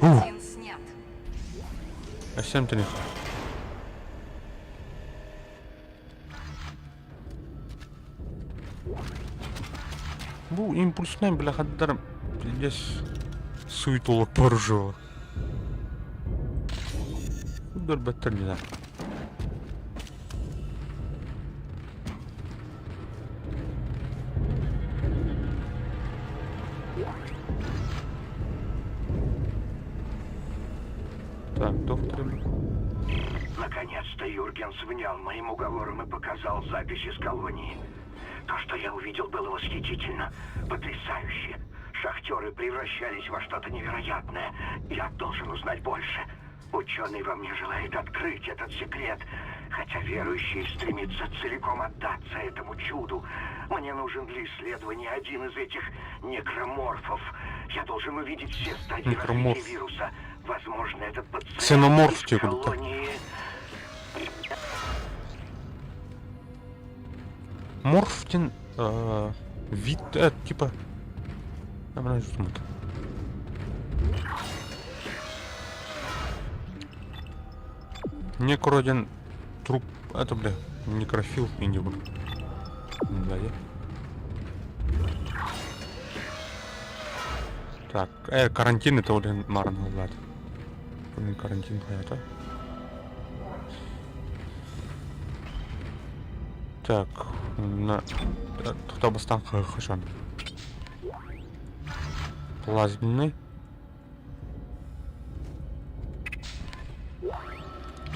Карантин снят. А с Энтони Х. Bu импульсный, бля, хаддар. Здесь суетулы поржу. Удар баттер не знаю. Так, доктор. Наконец-то Юргенс внял моим уговорам и показал запись из колонии. То, что я увидел, было восхитительно, потрясающе. Шахтеры превращались во что-то невероятное. Я должен узнать больше. Ученый во мне желает открыть этот секрет, хотя верующий стремится целиком отдаться этому чуду. Мне нужен для исследования один из этих некроморфов. Я должен увидеть все стадии развития вируса. Возможно, этот пациент Ксеноморф из колонии... Морфтин, вид, типа... Я не знаю, что это. Некродин, труп, это, бля, некрофил, и не буду. Да, я. Так, карантин это один маран глад. Карантин, это. Так, на... Кто бы стал хашан? Плазменный.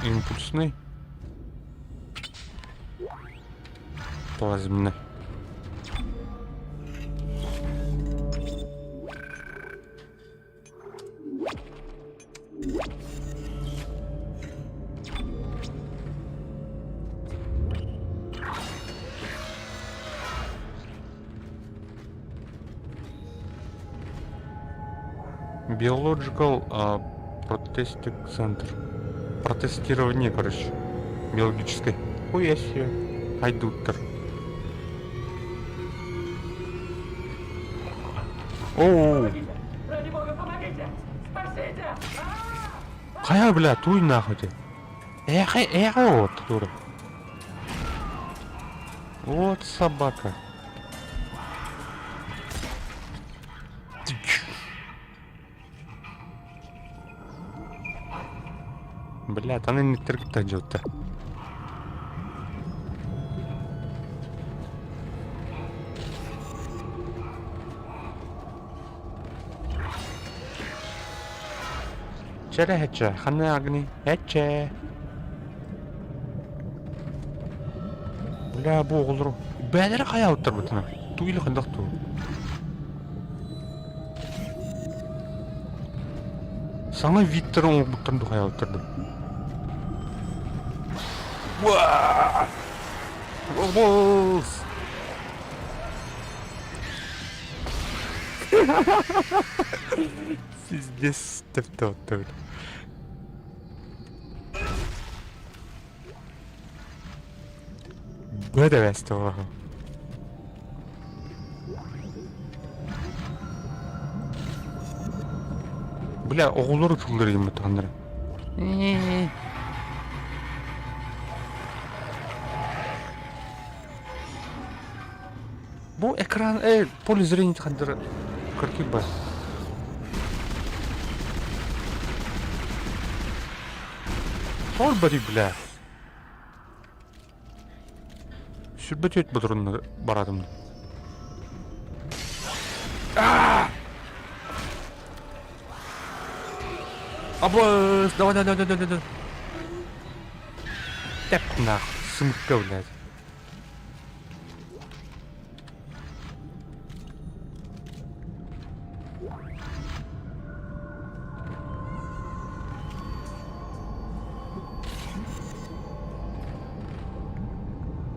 Импульсный. Плазменный. Biological Protesting Center. Протестирование, короче, биологической. Ой, я себе. Хайдуттер. Оу. Ради бога, помогите! Спасите! Кая, бля, туй нахуй ты. Вот, дура. Вот собака. Блядь, она не трактажет-то. Чере-хече, ханы агни, хече. Бля, бу оғылыру. Бәлері қая ауыттыр бұтына? Туйлы қандақ ту. Саңа виттерін оғы бұттырынды қая ауыттырды. Уаа! Оғыз! Пиздец, тіпті отты. Бөді бәсті оғы. Бля, оғылары тұлдыр ем бұтығандыры. Бұл экран, поле зрения тұқандыры. Көркек бар. Сол бари, бля. Сүрбет өт бұдырынны барадымды. Обоз! Давай. Так нахуй, сумка, блядь.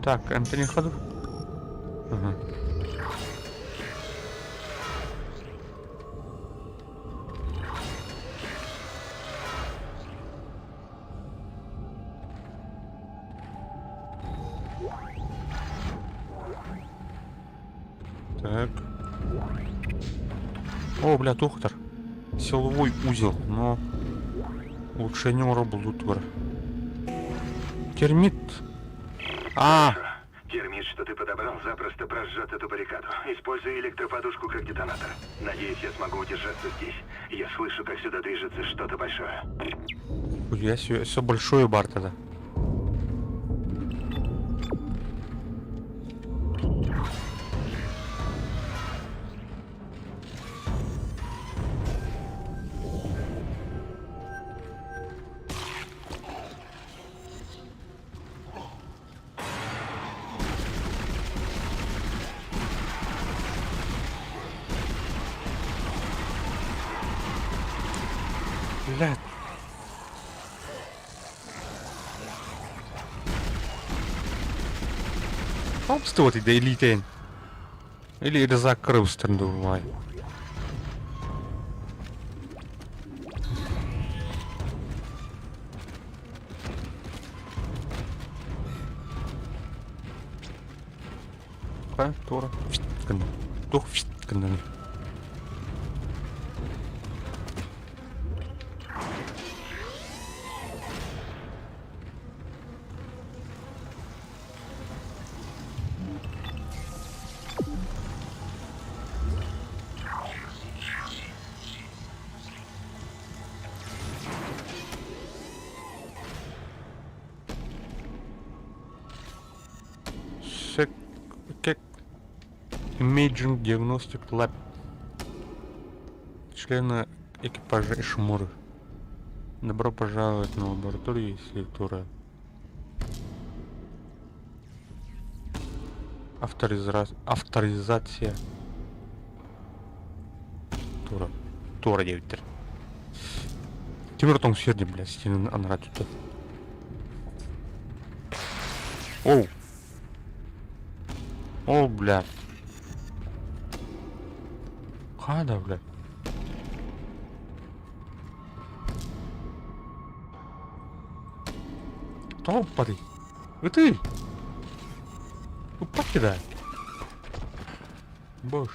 Так, Энтони ходу. Ага. О, бля, доктор. Силовой узел, но улучшение робота. Термит. Термит, что ты подобрал, запросто прожжет эту баррикаду. Используй электроподушку как детонатор. Надеюсь, я смогу удержаться здесь. Я слышу, как сюда движется что-то большое. Я все большое, Барт, это. Блядь. Обстот и дейлитен. Или это закрыл стендувай. Тора. Дух канданы. Imaging Diagnostic Lab. Члены экипажа Ишмуры. Добро пожаловать на лабораторию селектора. Авторизация. Тора 9. Тимуртон серди, блядь, стены анратута. Оу. О, блядь. Хада, блядь. Топпари. И ты? Покидай. Бош.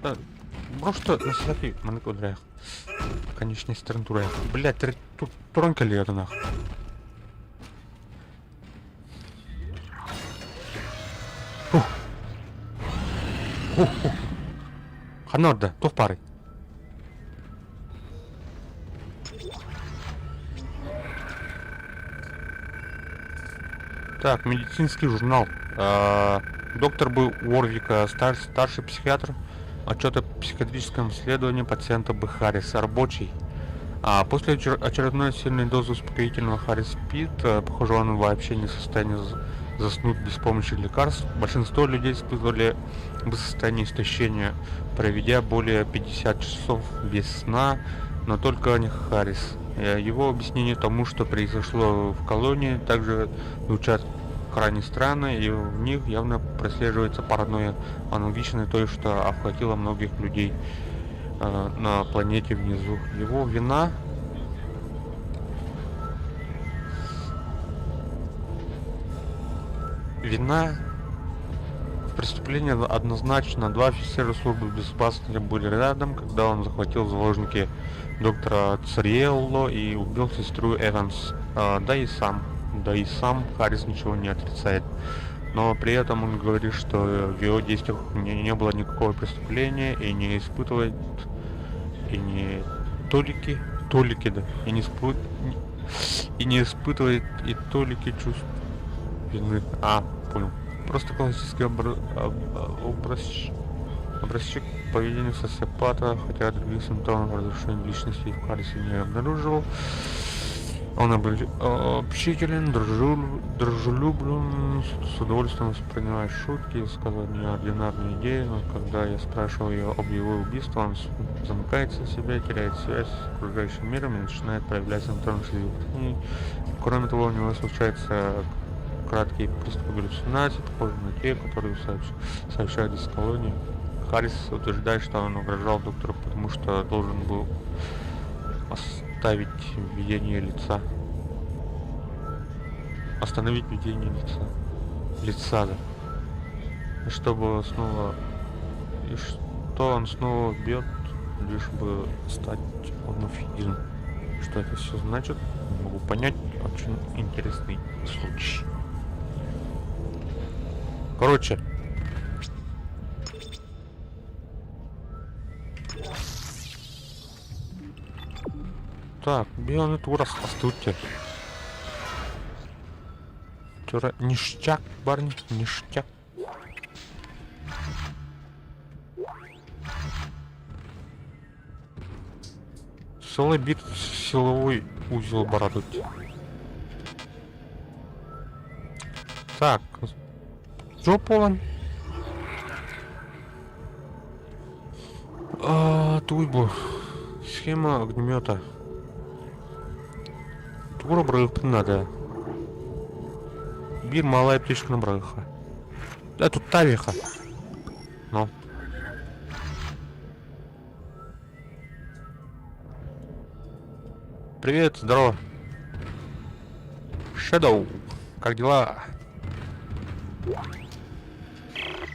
Да, просто на сапи, мене кудрях. Конечно, стрентура. Блять, тут тронка ли это нахуй? Ханорда, то в пары. Так, медицинский журнал. Доктор был Уорвика, старший психиатр. Отчет о психиатрическом исследовании пациента Б. Харриса, рабочий. После очередной сильной дозы успокоительного Харрис спит. Похоже, он вообще не в состоянии заснуть без помощи лекарств. Большинство людей испытывали бы состояние истощения, проведя более 50 часов без сна, но только не Харрис. Его объяснение тому, что произошло в колонии, также звучат крайне странно, и в них явно прослеживается паранойя, аналогичная той, что охватила многих людей на планете внизу. Его вина в преступлении однозначно. Два офицера службы безопасности были рядом, когда он захватил в заложники доктора Цариелло и убил сестру Эванс. Да и сам Харрис ничего не отрицает. Но при этом он говорит, что в его действиях не было никакого преступления и не испытывает и толики чувств вины. Понял. Просто классический образчик поведения социопата, хотя других симптомов разрушения личности в Харрисе не обнаружил. Он общителен, дружелюбен, с удовольствием воспринимает шутки, высказывает неординарные идеи, но когда я спрашиваю ее об его убийстве, он замыкается в себя, теряет связь с окружающим миром и начинает проявлять симптомы шизофрении. Кроме того, у него случаются краткие приступы галлюцинаций, похожие на те, которые совершают из колонии. Харрис утверждает, что он угрожал доктору, потому что должен был оставить видение лица. Остановить видение лица, да. И чтобы он снова... И что он снова бьет, лишь бы стать монофизм. Что это все значит, не могу понять. Очень интересный случай. Короче. Так, белый тур, остудьте. Ништяк, парни, ништяк. Целый бит силовой узел бородуть. Так, что полон? Туйбу. Схема огнемета. Тура брыгка надо. Бир малая птичка на брыгха. Да тут тавиха. Ну. Привет, здорово. Shadow, как дела?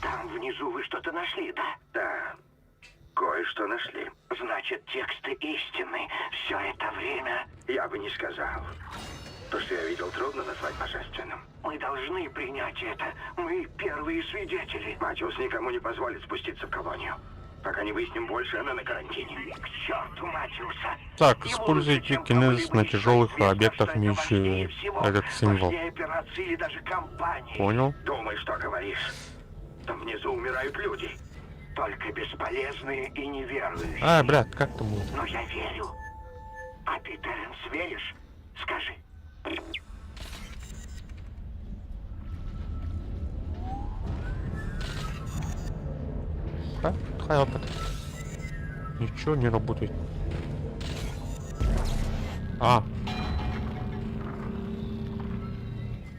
Там внизу вы что-то нашли, да? Да, кое-что нашли. Значит, тексты истины все это время. Я бы не сказал. То, что я видел, трудно назвать божественным. Мы должны принять это. Мы первые свидетели. Матиус никому не позволит спуститься в колонию. Пока не выясним больше, она на карантине. К черту Матиуса. Так, Ему используйте лучше, чем кинез кто-либо на из тяжелых известных объектах, остальным важнее имеющие всего. этот символ. Важнее операции или даже компании. Понял? Думай, что говоришь. Там внизу умирают люди. Только бесполезные и неверующие. А, блядь, как там будет? Но я верю. А ты, Терренс, веришь? Скажи. Хай опыт. Ничего не работает. А.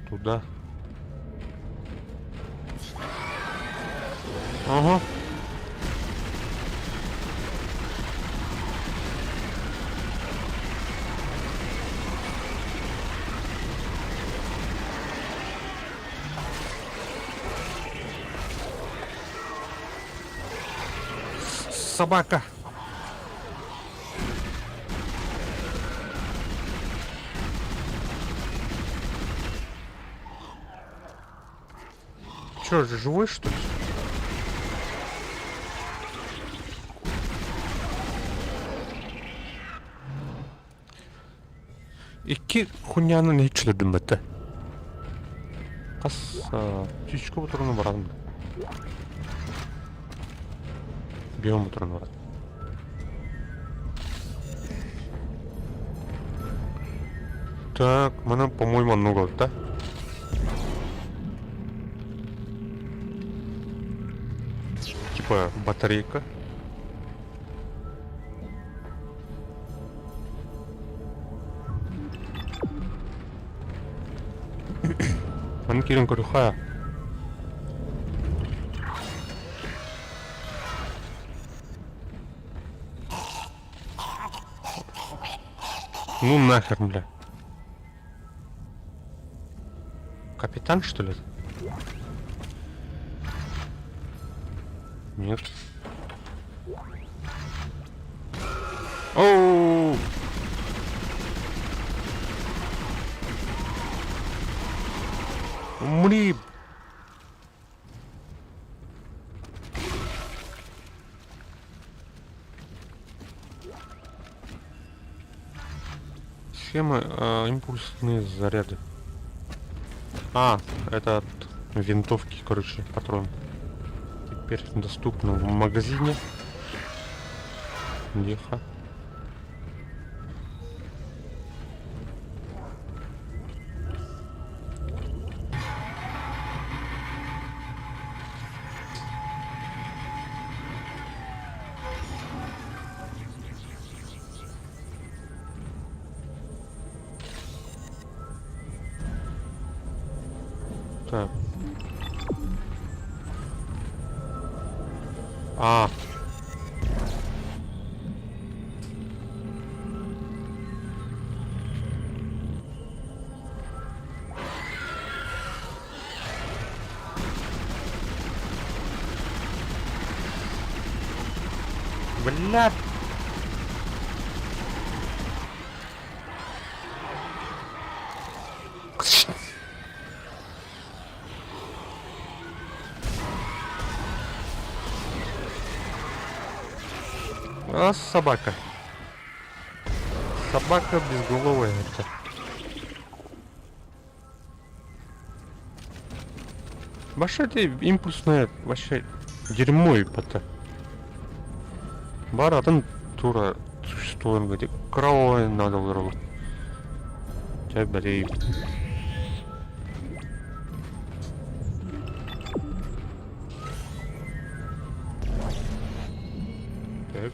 Туда. Ага. Собака. Чё же, живой что ли? Iki хуйняны не чилдим бете. Касса, птичка бутырны барадым. Биом бутырны барадым. Так, мана, по-моему, много, да? Типа батарейка. Мана кирин корюха. Ну нахер, бля. Капитан, что ли? Нет. Оу! Умри! Схема импульсные заряды. А, это от винтовки, короче, патрон. Теперь доступно в магазине. Лихо. Так. А. Бля! А, собака. Собака безголовая. Это. Вообще это импульсное, вообще дерьмо ипота. Баратын тура существуем, где кровавое надо вырвало. Тебя болеет. Так.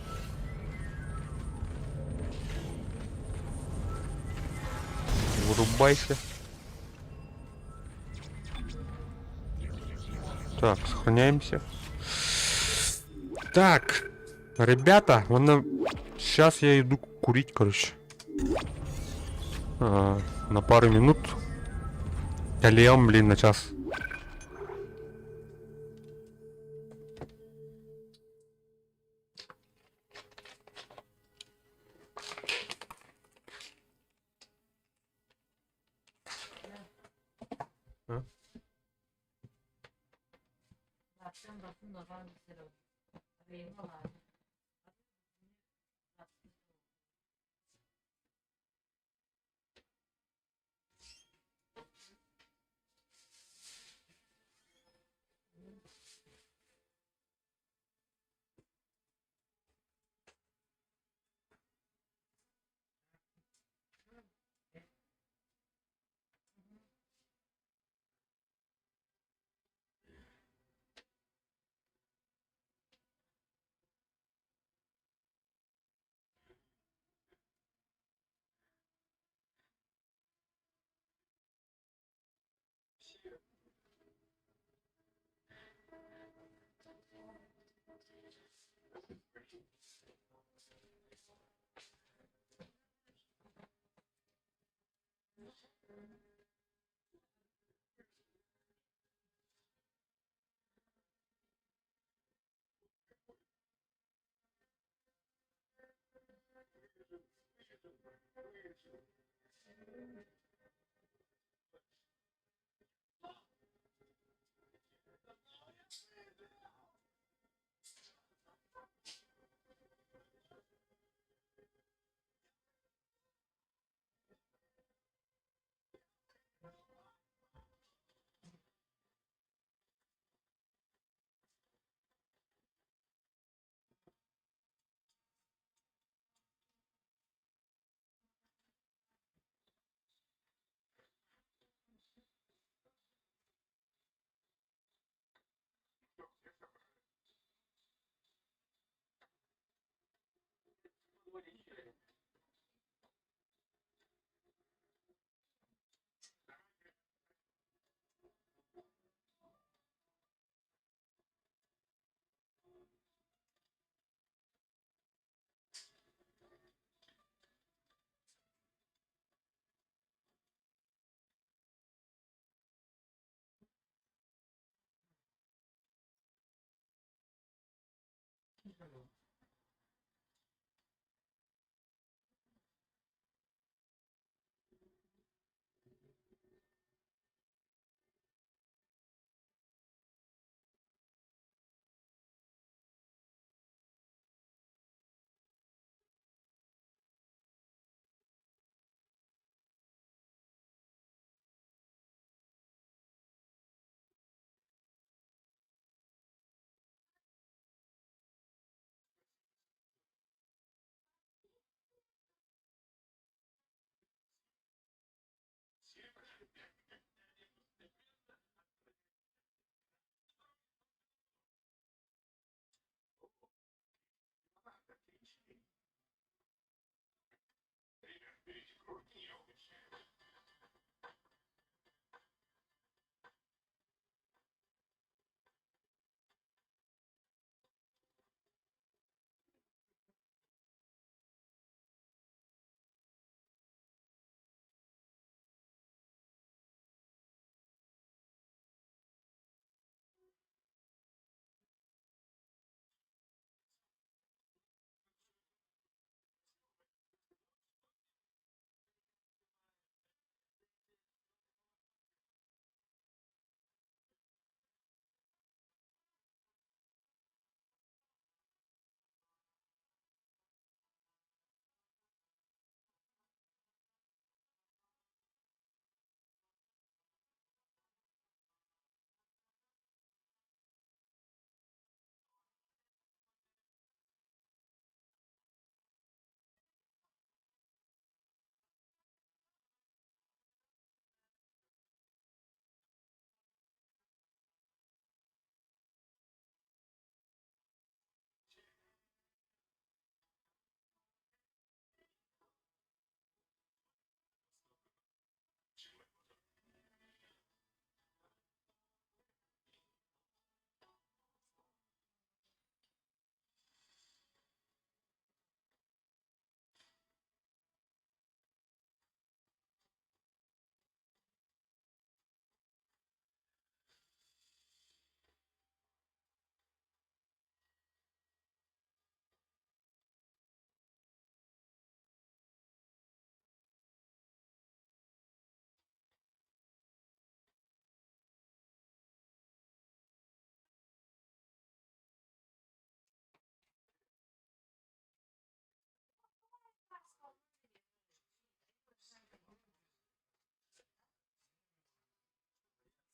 Вырубайся. Так, сохраняемся. Так, ребята, сейчас я иду курить, короче. На пару минут. Или блин, на час.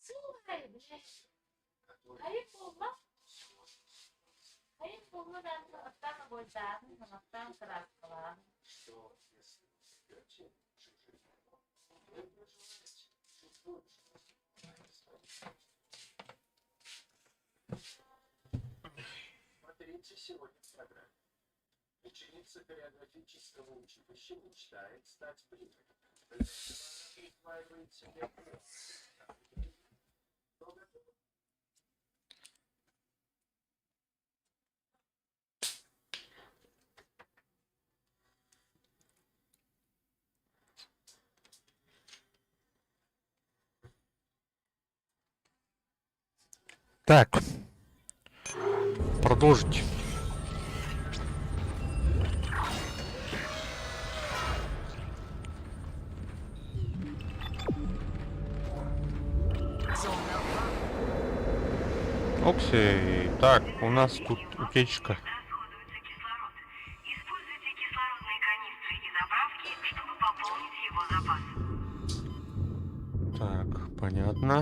Слухай, блядь. Hayır bulmadan taraftan boydan, taraftan kıraskalar. Смотрите сегодня в программе. Ученица хореографического училища мечтает стать призраком. Для этого она присваивает себе Так. Продолжить. Окей. Так, у нас тут утечка. Расходуется кислород. Используйте кислородные канистры и заправки, чтобы пополнить его запас. Так, понятно.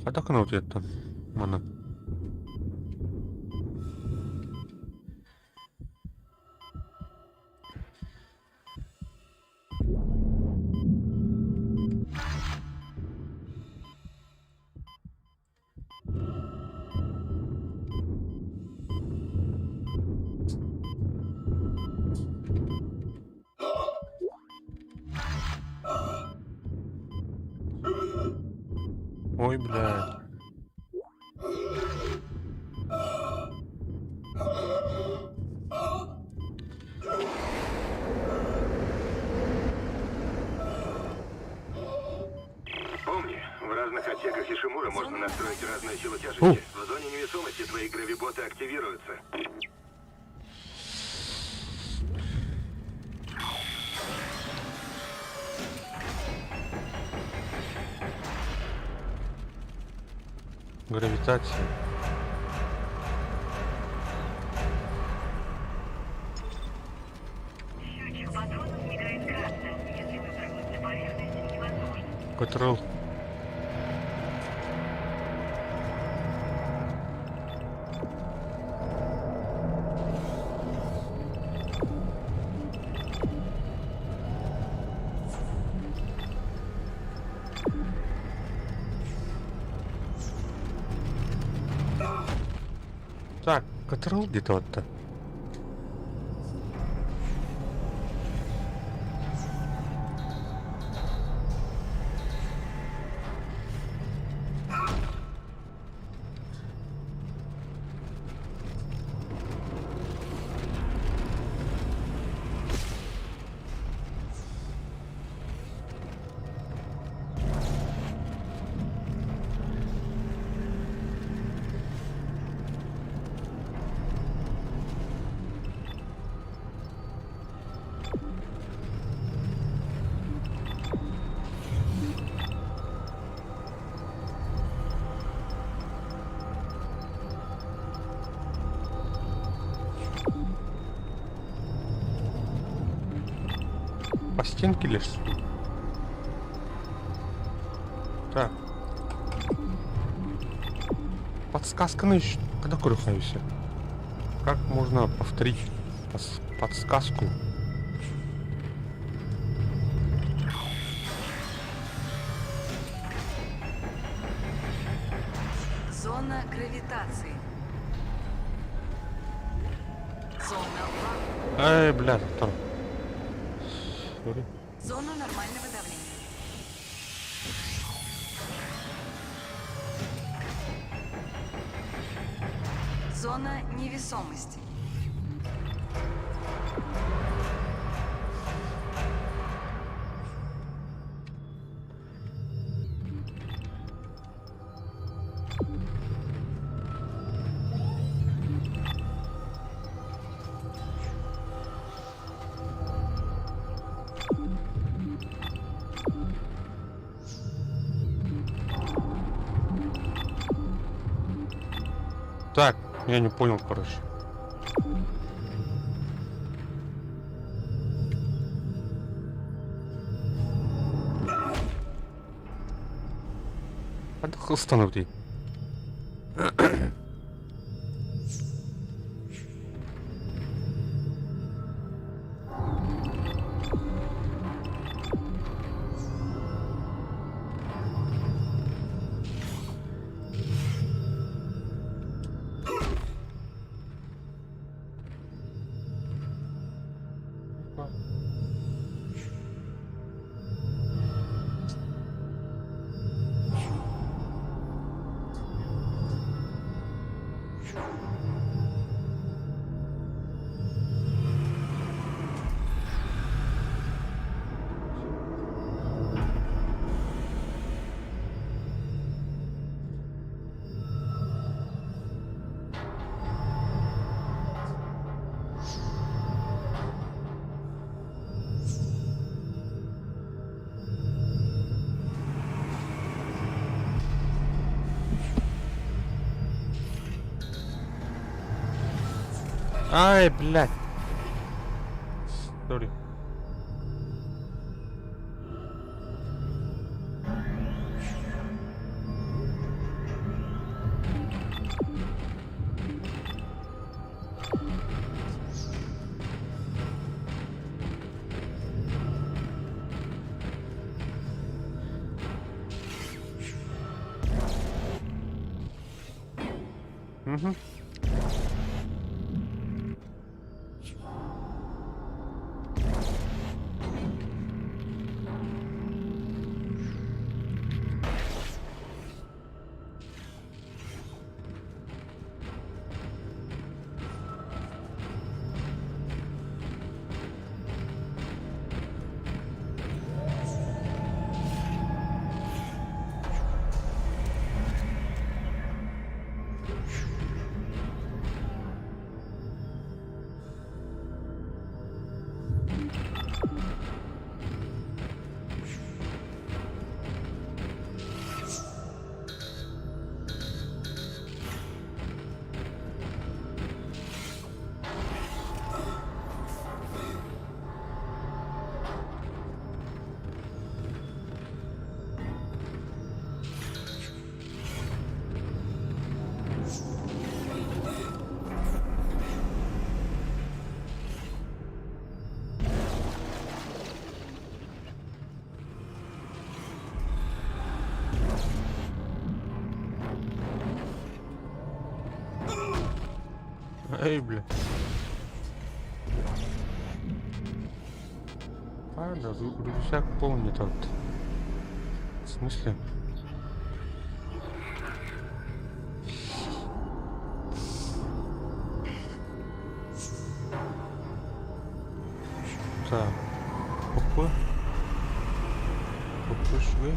А так оно где-то. Mana. Ой, блядь. Помни, в разных отсеках Ишимура можно настроить разную силу тяжести. В зоне невесомости твои гравиботы активируются. Гравитация. Счетчик патронов мигает красно. Если выпрыгнуть на поверхность, невозможно. Контрол. Так, контрол где-то вот-то. По стенке лишь. Так. Подсказка на еще. Когда крухаюсь? Как можно повторить подсказку? Зона гравитации. Зона 2. Бля, там. Сори. Зона нормального давления. Зона невесомости. Так, я не понял, короче. Hadi hızlanır değil. Ай, блядь. Сори. Угу. Эй, бля. А, да, рюкзак полный тот. В смысле? Так. Опа. Попушли.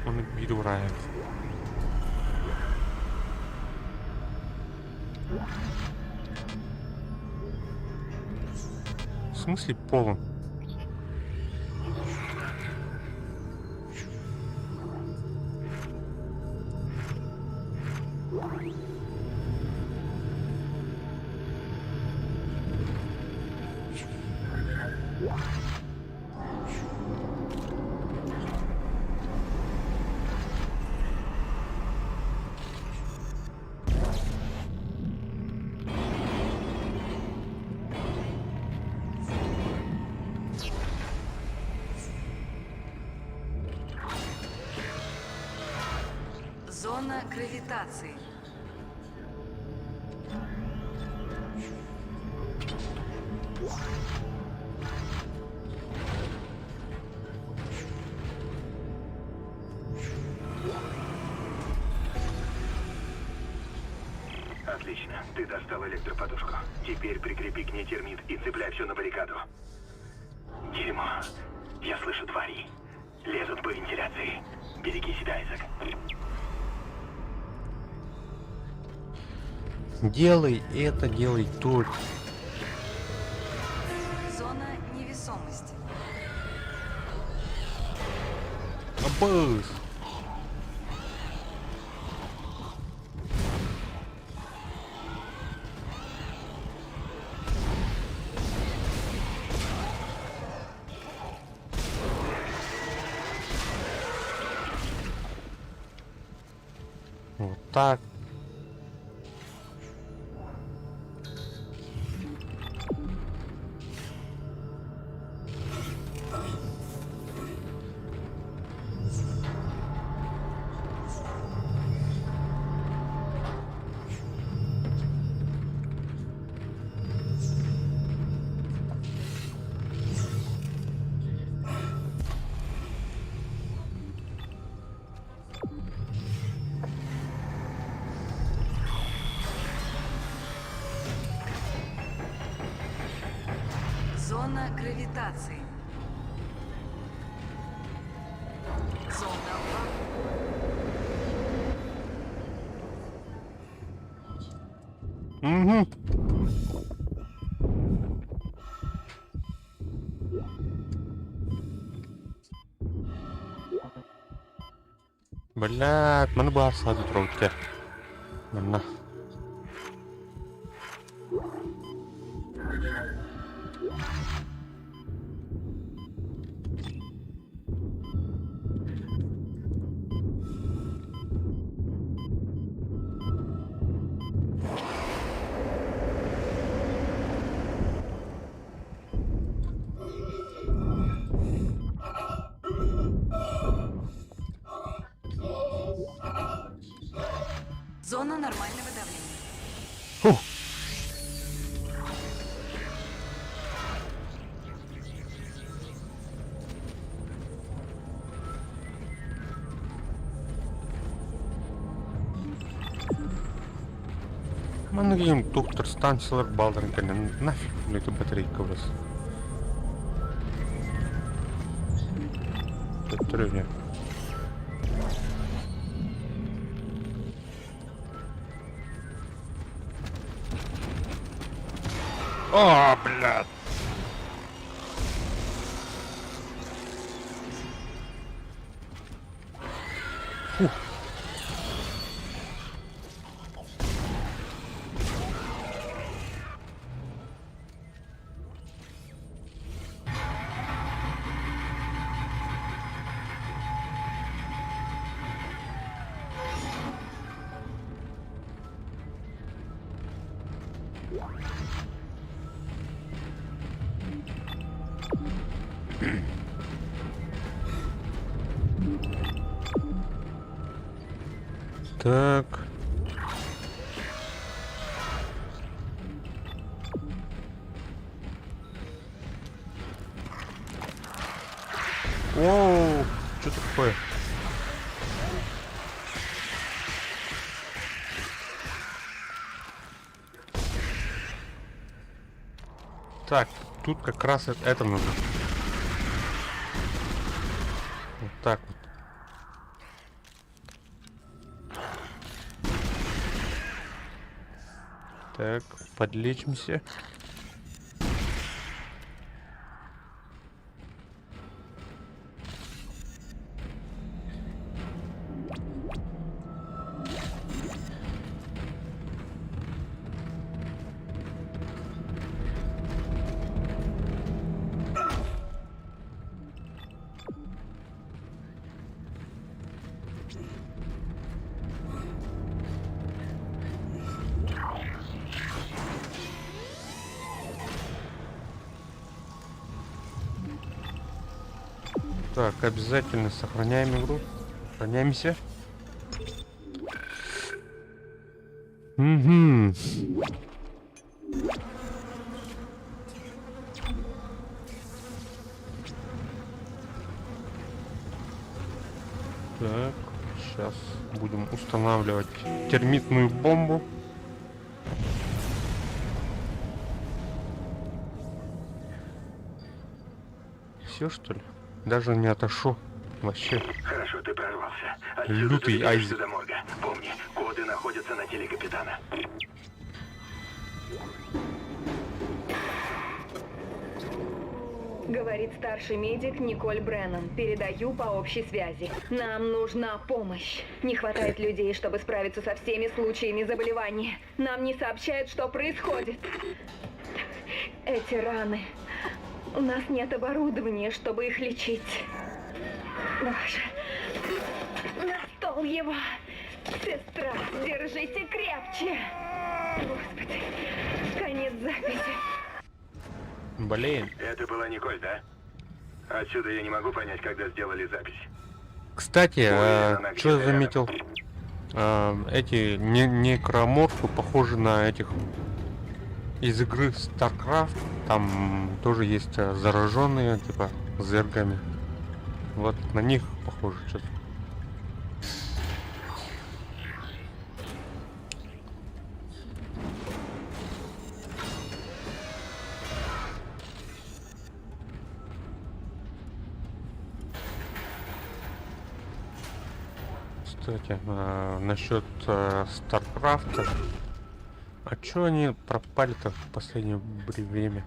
Onu bir oraya. В смысле полон? Зона гравитации. Отлично. Ты достал электроподушку. Теперь прикрепи к ней термит и цепляй все на баррикаду. Дерьмо. Я слышу твари. Лезут по вентиляции. Береги себя, Айзек. Делай это, делай то. Зона невесомости. Абаз. Вот так. Зона гравитации. Зона Угу. Блядь, mana бар сады тұрауытке. Mana. Зона нормального давления. Фух. Mana game доктор станциялар балдырын кәне нафиг это батарейка burası. Götürüyor. О, блядь. Фух. Так. Оу, что такое? Так, тут как раз это нужно. Вот так вот. Так, подлечимся. Так, обязательно сохраняем игру. Сохраняемся. Угу. Так, сейчас будем устанавливать термитную бомбу. Все, что ли? Даже не отошу. Вообще. Хорошо, ты прорвался. Лютый Айзек. До морга. Помни, коды находятся на теле капитана. Говорит старший медик Николь Бреннан. Передаю по общей связи. Нам нужна помощь. Не хватает людей, чтобы справиться со всеми случаями заболевания. Нам не сообщают, что происходит. Эти раны. У нас нет оборудования, чтобы их лечить. Боже. На стол его. Сестра, держите крепче. Господи. Конец записи. Блин. Это была Николь, да? Отсюда я не могу понять, когда сделали запись. Кстати, что я заметил? Эти некроморфы похожи на этих из игры StarCraft. Там тоже есть зараженные, типа, зергами. Вот на них похоже что-то. Кстати, насчет StarCraft. А чё они пропали-то в последнее время?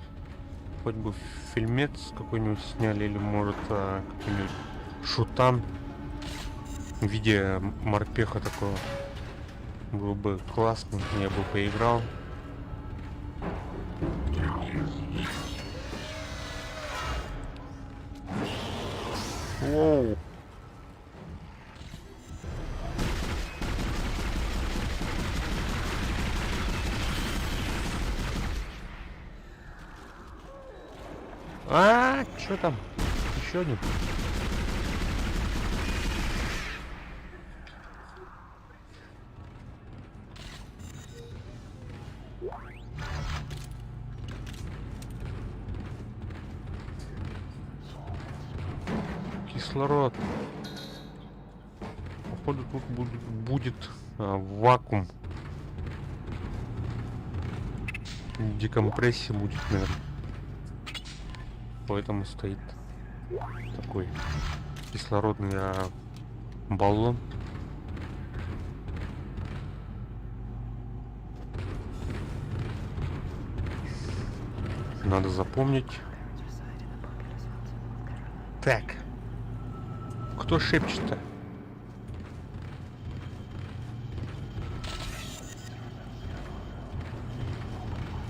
Хоть бы фильмец какой-нибудь сняли, или может какой-нибудь шутан в виде морпеха такого. Было бы классно, я бы поиграл. Воу. Что там? Еще один. Кислород. Походу тут будет вакуум. Декомпрессия будет, наверное. Поэтому стоит такой кислородный баллон. Надо запомнить. Так. Кто шепчет-то?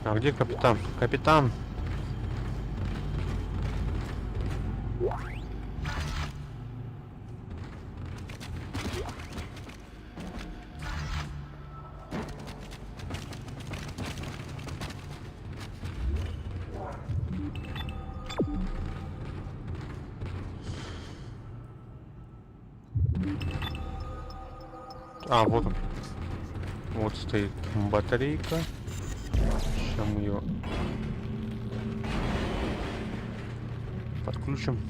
А где капитан? Капитан! А, вот он. Вот стоит батарейка. Сейчас мы ее подключим.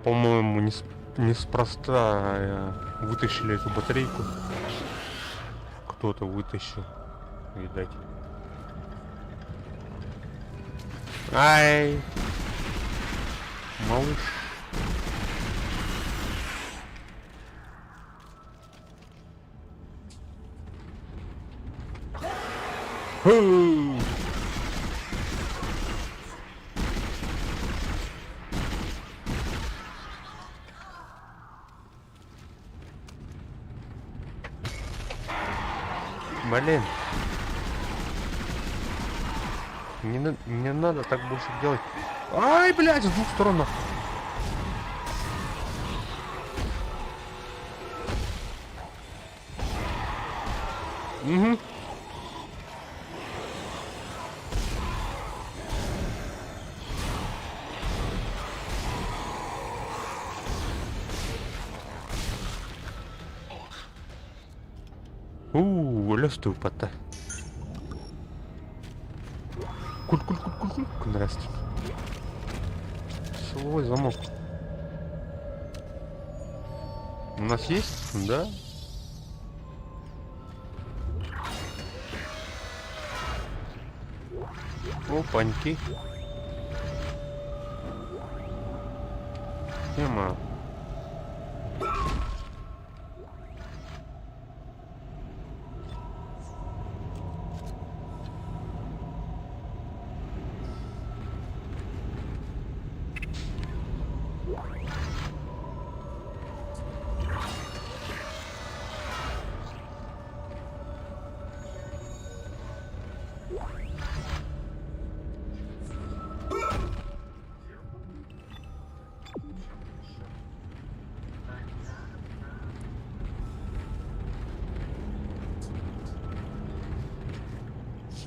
По-моему, неспроста вытащили эту батарейку. Кто-то вытащил, видать. Ай! Малыш. Фу! Блин. Не надо так больше делать. Ай, блядь, с двух сторон. Угу. Лёступа-то. Куль-куль-куль-куль-куль. Здрасте. Силовой замок. У нас есть? Да. Тема.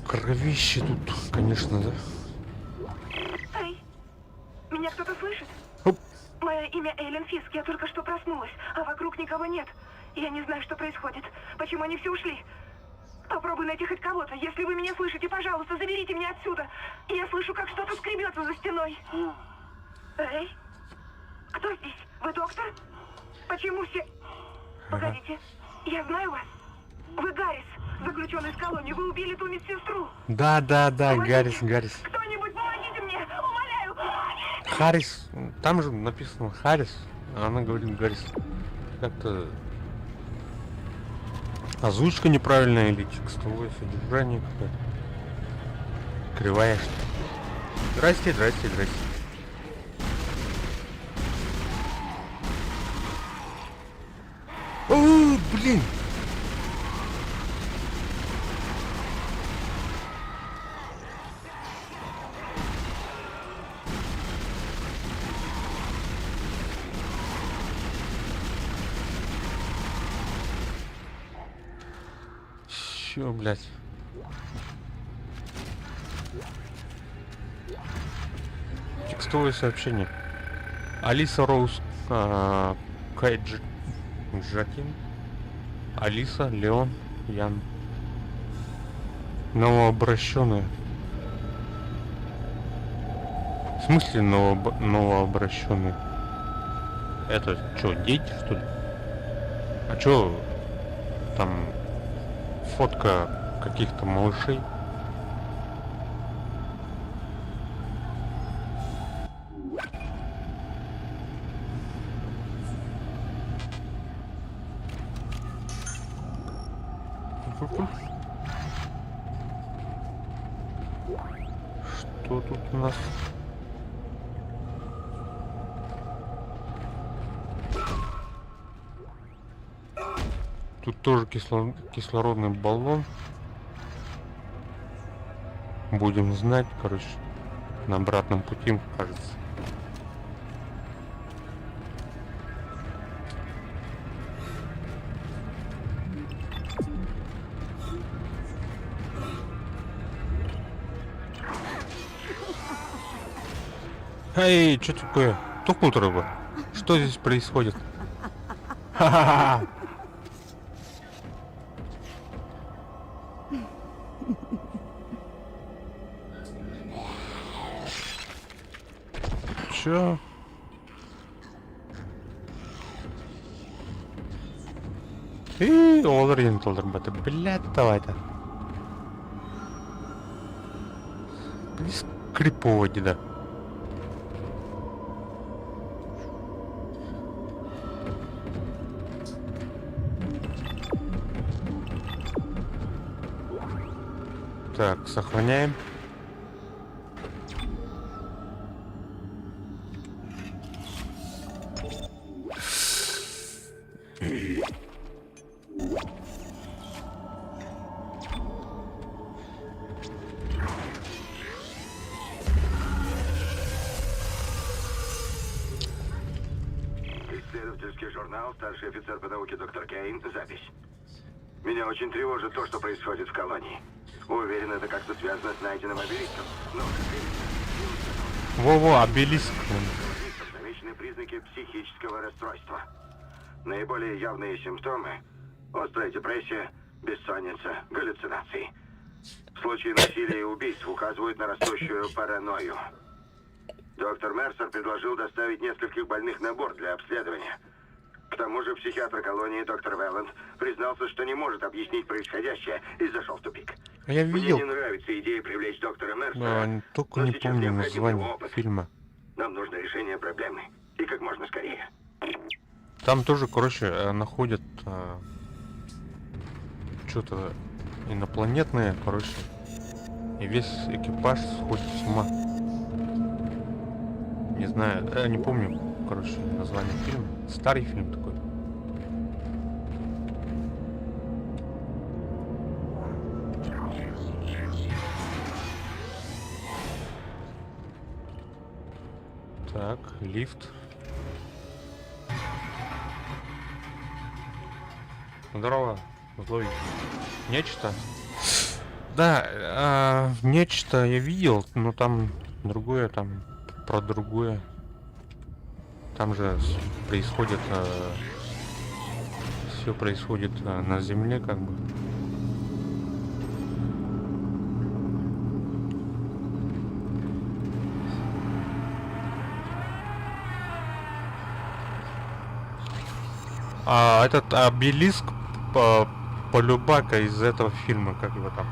Кровище тут, конечно, да? Эй, меня кто-то слышит? Оп. Мое имя Эйлен Фиск, я только что проснулась, а вокруг никого нет. Я не знаю, что происходит. Почему они все ушли? Попробуй найти хоть кого-то. Если вы меня слышите, пожалуйста, заберите меня отсюда. Я слышу, как что-то скребется за стеной. Эй, кто здесь? Вы доктор? Почему все... Погодите, я знаю вас. Вы Гаррис, заключенный в колонию. Вы убили ту медсестру. Да, Помогите. Гаррис. Кто-нибудь помогите мне, умоляю. Харрис, там же написано Харрис, а она говорит Гаррис. Как-то озвучка неправильная или текстовое содержание какое-то. Кривая что ли. Здрасте. О, блин! Чё, блядь? Текстовое сообщение. Алиса Роуз, Джакин, Алиса, Леон, Ян. Новообращенная. В смысле новообращенные? Это что, дети, что ли? А чё там фотка каких-то малышей? Что тут у нас? Тут тоже кислородный баллон. Будем знать, короче, на обратном пути, кажется. Эй, что такое? Тухнут рыба. Что здесь происходит? Ха-ха-ха! Чё? Олар енді толдар бәті. Блядь, давай-то. Крипово, деда. Так, сохраняем. Исследовательский журнал, старший офицер по науке доктор Кейн, запись. Меня очень тревожит то, что происходит в колонии. Уверен, это как-то связано с найденным обелиском. Но Во-во, обелиск. замечены признаки психического расстройства. Наиболее явные симптомы – острая депрессия, бессонница, галлюцинации. Случаи насилия и убийств указывают на растущую паранойю. Доктор Мерсер предложил доставить нескольких больных на борт для обследования. К тому же психиатр колонии доктор Велланд признался, что не может объяснить происходящее и зашел в тупик. Я видел. Мне не нравится идея привлечь доктора Мерсера. Да, только но не сейчас помню необходим его название опыт. фильма. Нам нужно решение проблемы. И как можно скорее. Там тоже, короче, находят что-то инопланетное, короче. И весь экипаж сходит с ума. Не знаю, не помню, короче, название фильма. Старый фильм такой. Так, лифт. Здорово, злой. Нечто? Да, нечто я видел, но там другое, там про другое. Там же происходит, все происходит на Земле, как бы. А этот обелиск полюбака из этого фильма, как его там,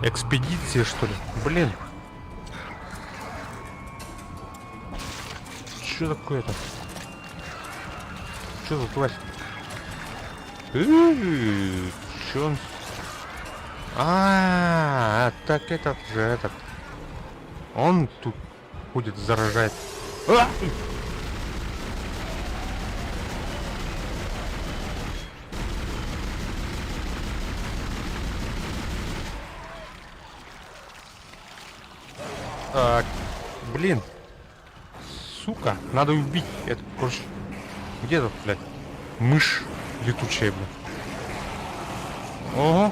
экспедиции, что ли? Блин. Что такое-то? Что за тварь? Чё он? Так этот же этот. Он тут будет заражать. Блин. Сука, надо убить это, короче. Где тут, блядь? Мышь летучая, блядь. Ого.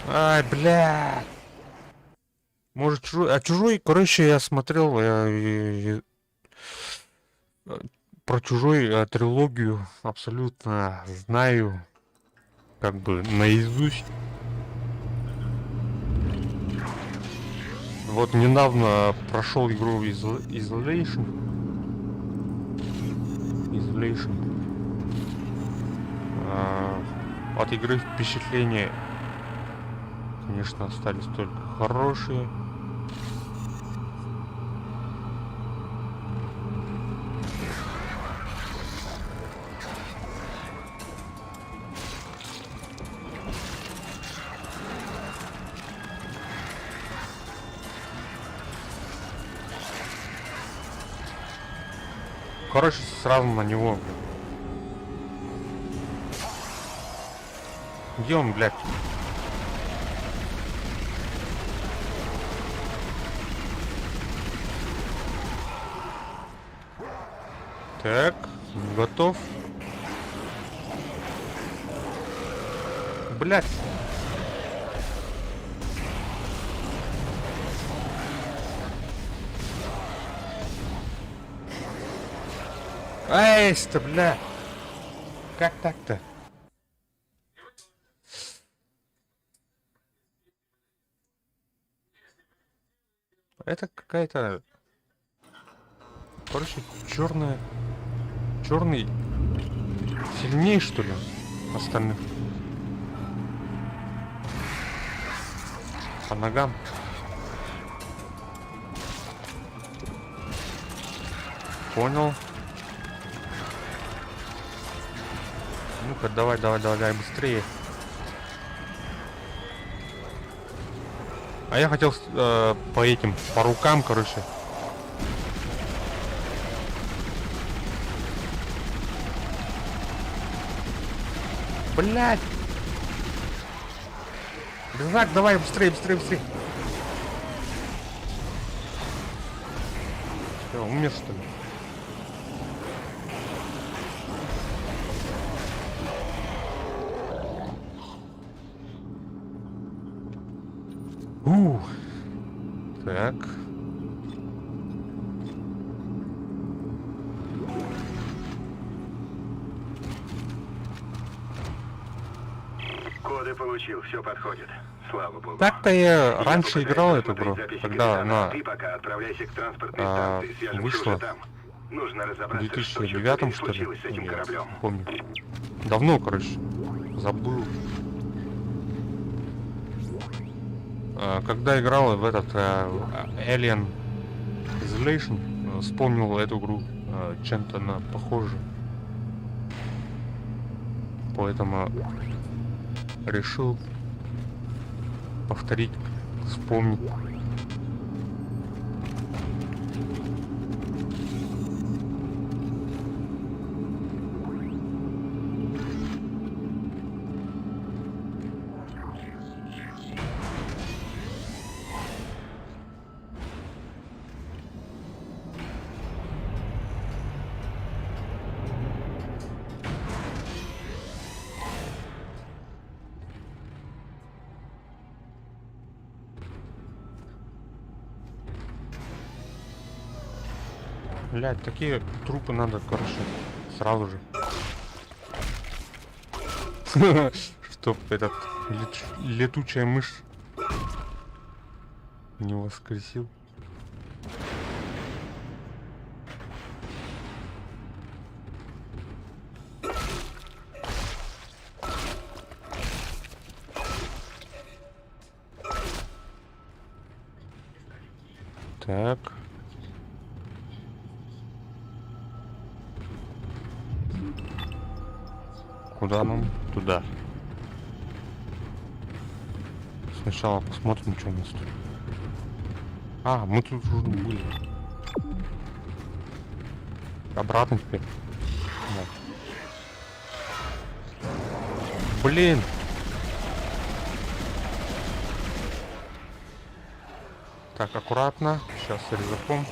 Ай, бля. Может, чужой. А чужой, короче, я смотрел про чужой трилогию абсолютно знаю, как бы наизусть. Вот недавно прошел игру Isolation. От игры впечатления, конечно, остались только хорошие. Короче, сразу на него. Где он, блядь? Так, готов. Блядь. Эй-то, бля. Как так-то? Это какая-то... Короче, черный сильнее, что ли, остальных. По ногам. Понял. Ну-ка, давай, быстрее. А я хотел по этим, по рукам, короче. Блять! Знак, давай, быстрее. Что, умер, что ли? Так. Коды получил, все подходит. Слава богу. Так-то я раньше играл эту игру, когда она Ты пока отправляйся к транспортной станции, свяжемся вышла уже там. Нужно в разобраться, что 2009, что ли? случилось с этим Я кораблем. помню. Давно, короче. Забыл. когда играл в этот Alien Isolation, вспомнил эту игру, чем-то она похожа. Поэтому решил повторить, вспомнить. Блять, такие трупы надо, короче, сразу же. Чтоб этот летучая мышь не воскресил. Так. Куда нам? Туда. Сначала посмотрим, что у нас тут. А, мы тут уже были. Обратно теперь. Да. Блин! Так, аккуратно. Сейчас резаком.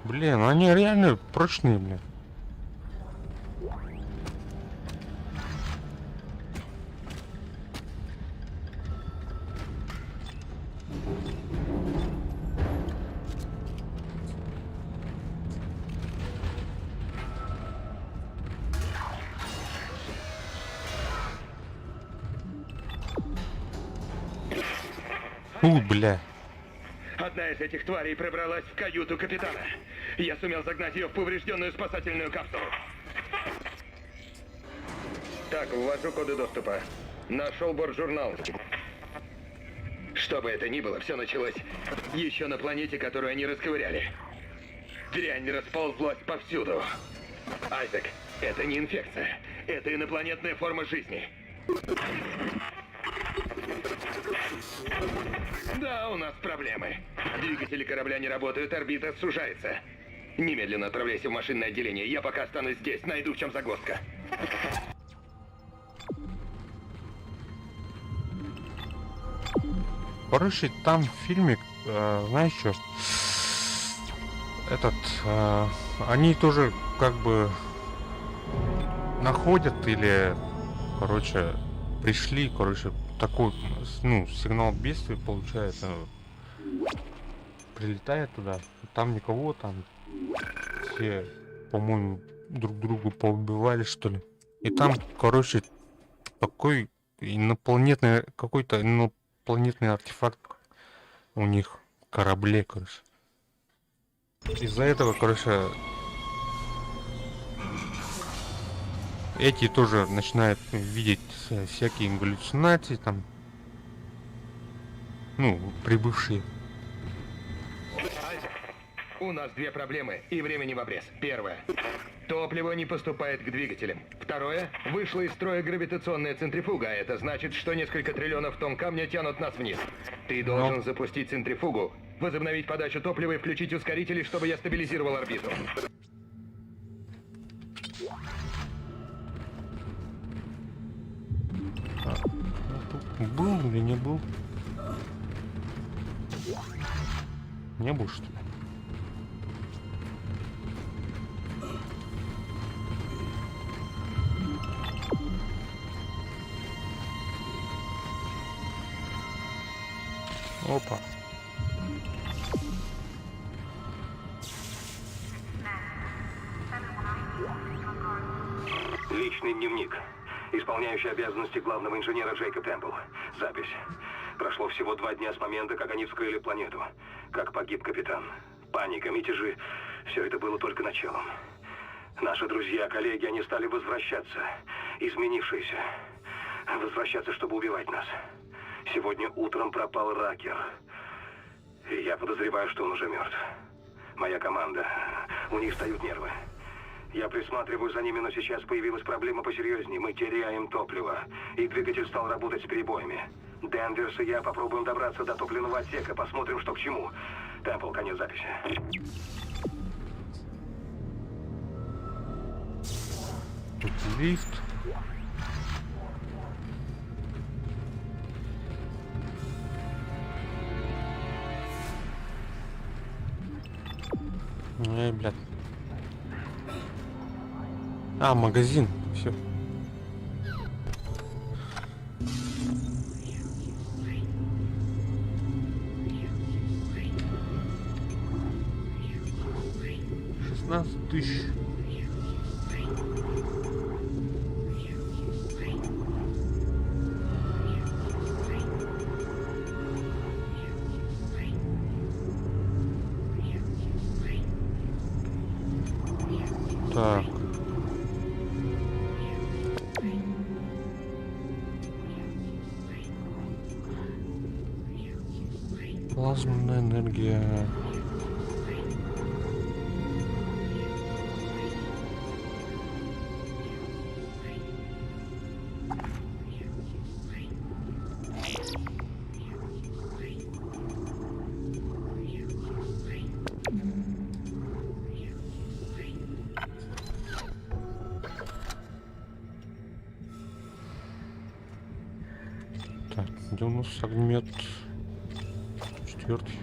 Блин, они реально прочные, блин. Бля. Одна из этих тварей пробралась в каюту капитана. Я сумел загнать ее в поврежденную спасательную капсулу. Так, ввожу коды доступа. Нашел бортжурнал. Что бы это ни было, все началось еще на планете, которую они расковыряли. Дрянь расползлась повсюду. Айзек, это не инфекция. Это инопланетная форма жизни. Да, у нас проблемы. Двигатели корабля не работают, орбита сужается. Немедленно отправляйся в машинное отделение. Я пока останусь здесь, найду в чем загвоздка. Короче, там фильмик, знаешь что? Они тоже как бы находят или, короче, пришли, короче, такой, ну, сигнал бедствия получается, прилетает туда, там никого, там все, по-моему, друг другу поубивали, что ли. И там, короче, такой инопланетный, какой-то инопланетный артефакт у них в корабле, короче. Из-за этого, короче, эти тоже начинают видеть всякие галлюцинации, там, ну, прибывшие. У нас две проблемы и времени в обрез. Первое. Топливо не поступает к двигателям. Второе. Вышла из строя гравитационная центрифуга. Это значит, что несколько триллионов тонн камня тянут нас вниз. Ты должен запустить центрифугу, возобновить подачу топлива и включить ускорители, чтобы я стабилизировал орбиту. Был или не был? Не был, что ли? Опа. Личный дневник. Исполняющий обязанности главного инженера Джейкоб Темпл. Запись. Прошло всего 2 дня с момента, как они вскрыли планету. Как погиб капитан. Паника, мятежи. Все это было только началом. Наши друзья, коллеги, они стали возвращаться. Изменившиеся. Возвращаться, чтобы убивать нас. Сегодня утром пропал Ракер. И я подозреваю, что он уже мертв. Моя команда. У них встают нервы. Я присматриваю за ними, но сейчас появилась проблема посерьезнее. Мы теряем топливо. И двигатель стал работать с перебоями. Денверс и я попробуем добраться до топливного отсека. Посмотрим, что к чему. Темпл, конец записи. Тут лифт. Эй, блядь. А, магазин. Все. $16 000. Так. Плазменная энергия. Так, где у нас огнемет? 4-й.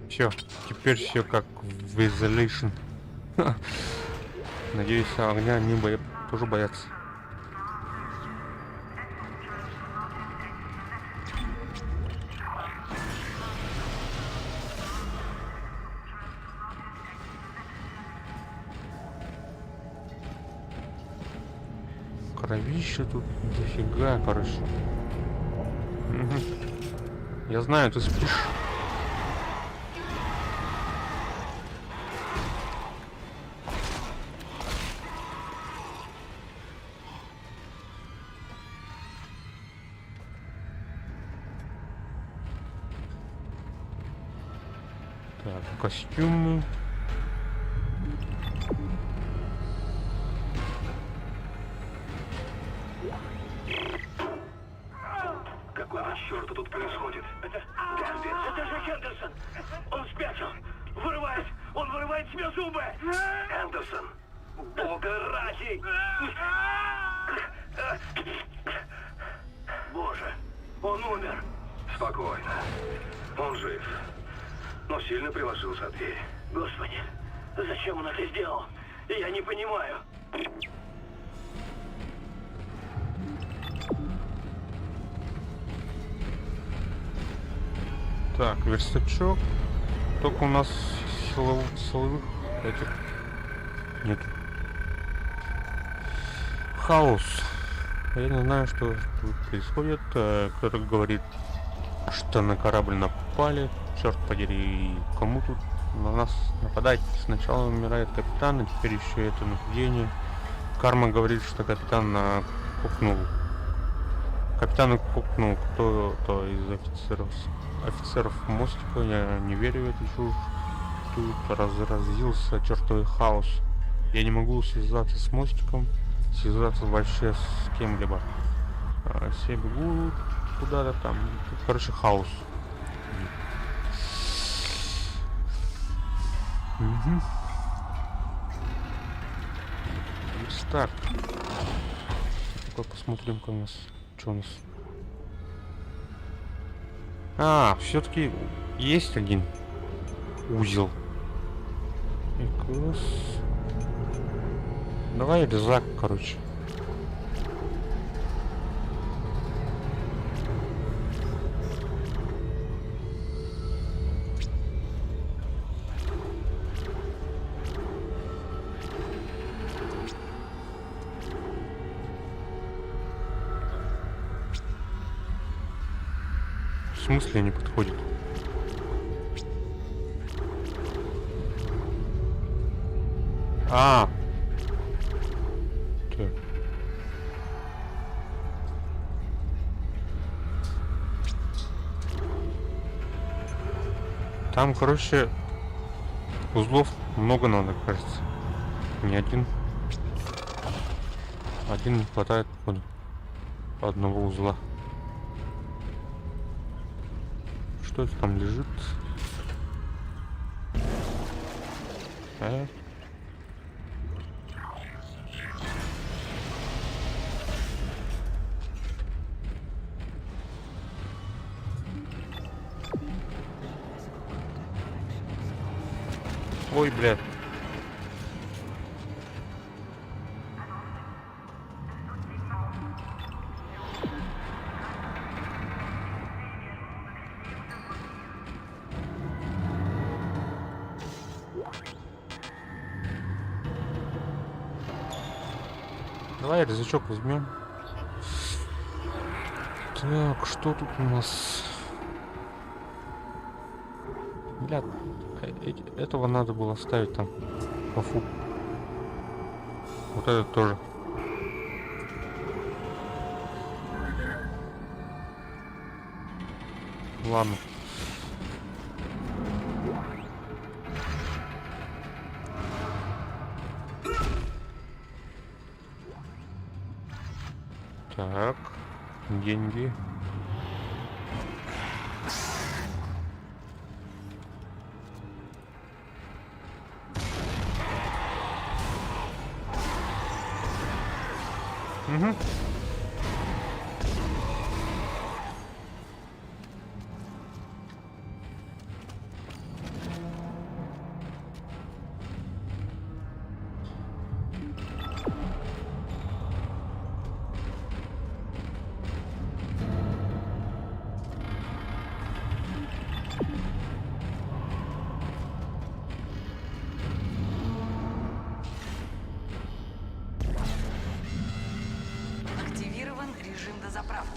Все, теперь все как в Isolation. Надеюсь, огня они тоже боятся. Кровища тут дофига, короче. Угу. Я знаю, ты спишь. Так, костюмы. Какого черта тут происходит? Это же Хендерсон! Он спятил! Он вырывает себе зубы! Хендерсон! Бога ради! Боже, он умер! Спокойно. Он жив. Но сильно приложился от двери. Господи, зачем он это сделал? Я не понимаю. Так, верстачок. Только у нас силовых этих нет. Хаос. Я не знаю, что тут происходит. Кто-то говорит, что на корабль напали. Черт подери, кому тут на нас нападать? Сначала умирает капитан, а теперь еще это нападение. Карма говорит, что капитан пукнул. Капитан пукнул кто-то из офицеров мостика. Я не верю в эту чушь. Тут разразился чертовый хаос. Я не могу связаться с мостиком, связаться вообще с кем-либо. Все бегут куда-то там. Короче, хаос. Угу. Так. Посмотрим, как у нас. Что у нас? Все-таки есть один узел. Давай резак, короче. В смысле не подходит? А. Так. Там, короче, узлов много надо, кажется. Не один. Один не хватает под одного узла. Что это там лежит? Ой, блядь. Давай рюкзачок возьмем. Так, что тут у нас? Блядь, этого надо было ставить там. Пофу. Вот этот тоже. Ладно. Так, деньги. Угу. Активирован режим дозаправки.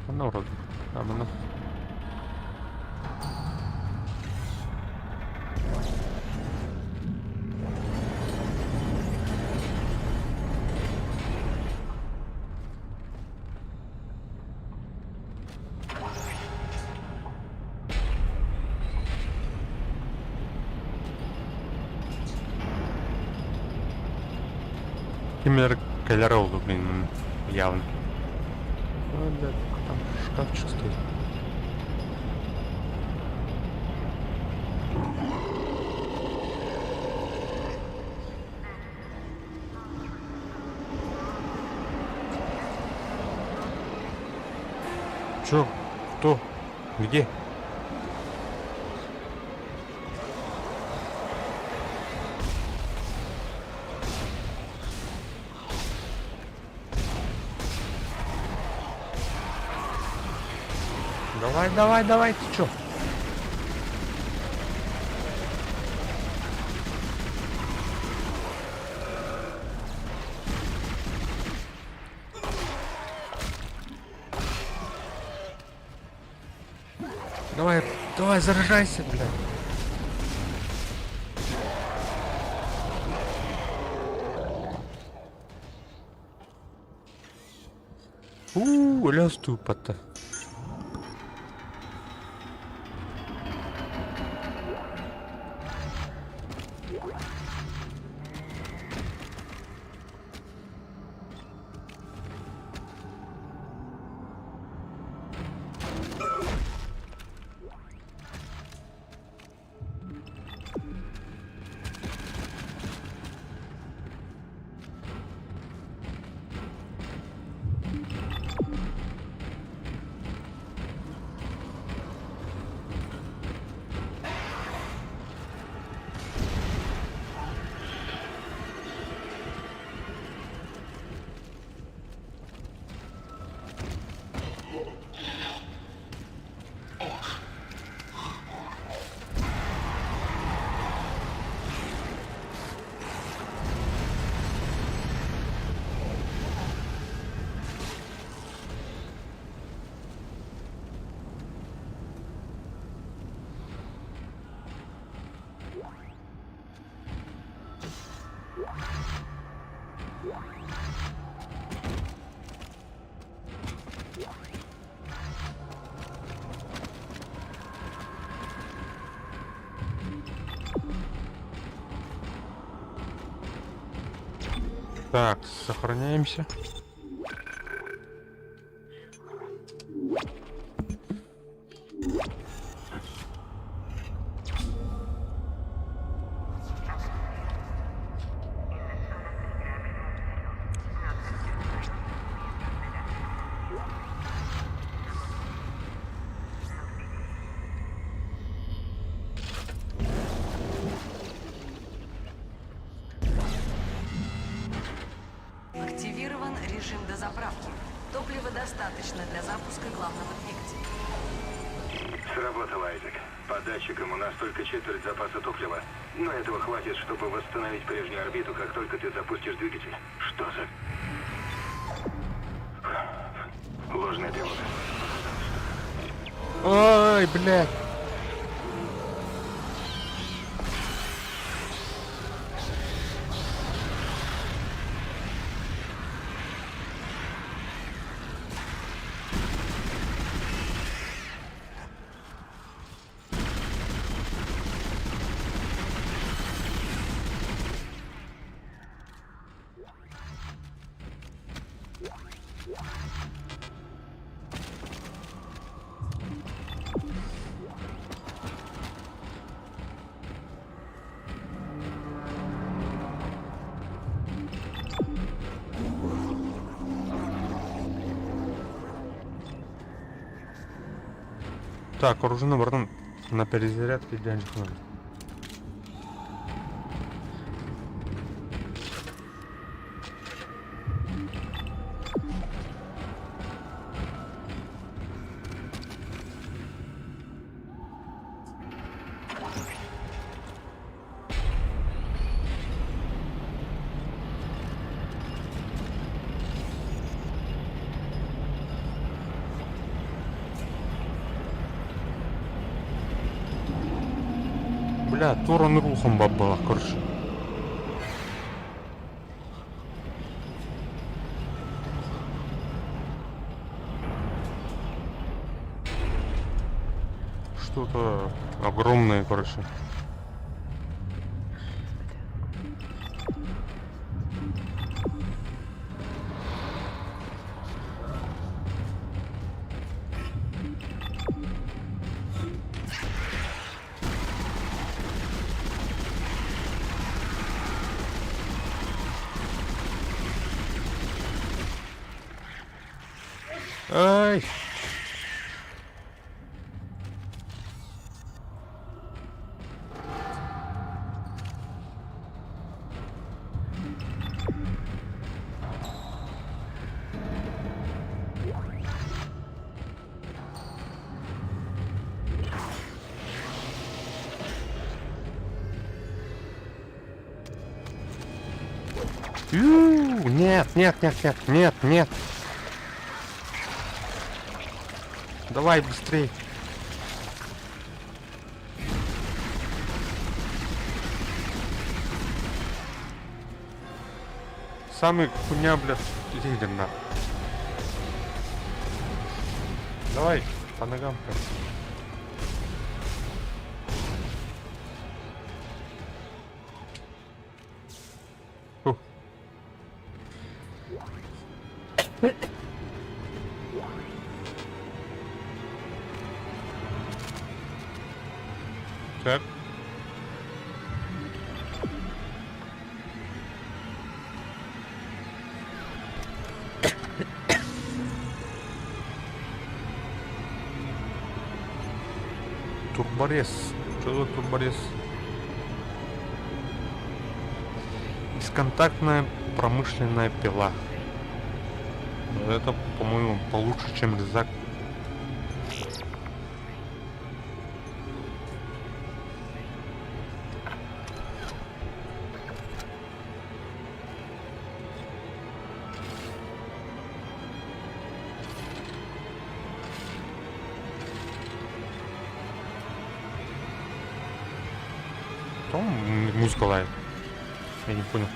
Ну, вроде. Ну. Киммер Кэллер, блин, явно. Ой, блядь, там шкафчик стоит. Чё? Кто? Где? Давай, ты чё? Давай, заражайся, блядь. Ляз тупо-то. Так, сохраняемся. Активирован режим дозаправки. Топлива достаточно для запуска главного двигателя. Сработало, Айзек. По датчикам у нас только четверть запаса топлива. Но этого хватит, чтобы восстановить прежнюю орбиту, как только ты запустишь двигатель. Что за... Ложная тревога. Ой, блядь. Так, оружейный бортом на перезарядке денег надо. Бля, Торон рухом баба, короче. Что-то огромное, короче. Ай! Нет, нет, нет, нет, нет, нет. Давай быстрей. Самый хуйня, блядь, едем на. Давай, по ногам. Фух. Так. Турборез. Что за турборез? Бесконтактная промышленная пила. Это, по-моему, получше, чем резак. Там музыка лает. Я не понял.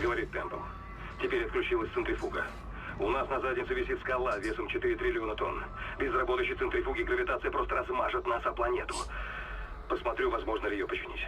говорит темпом. Теперь отключилась центрифуга. У нас на заднице висит скала весом 4 триллиона тонн. Без работающей центрифуги гравитация просто размажет нас о планету. Посмотрю, возможно ли ее починить.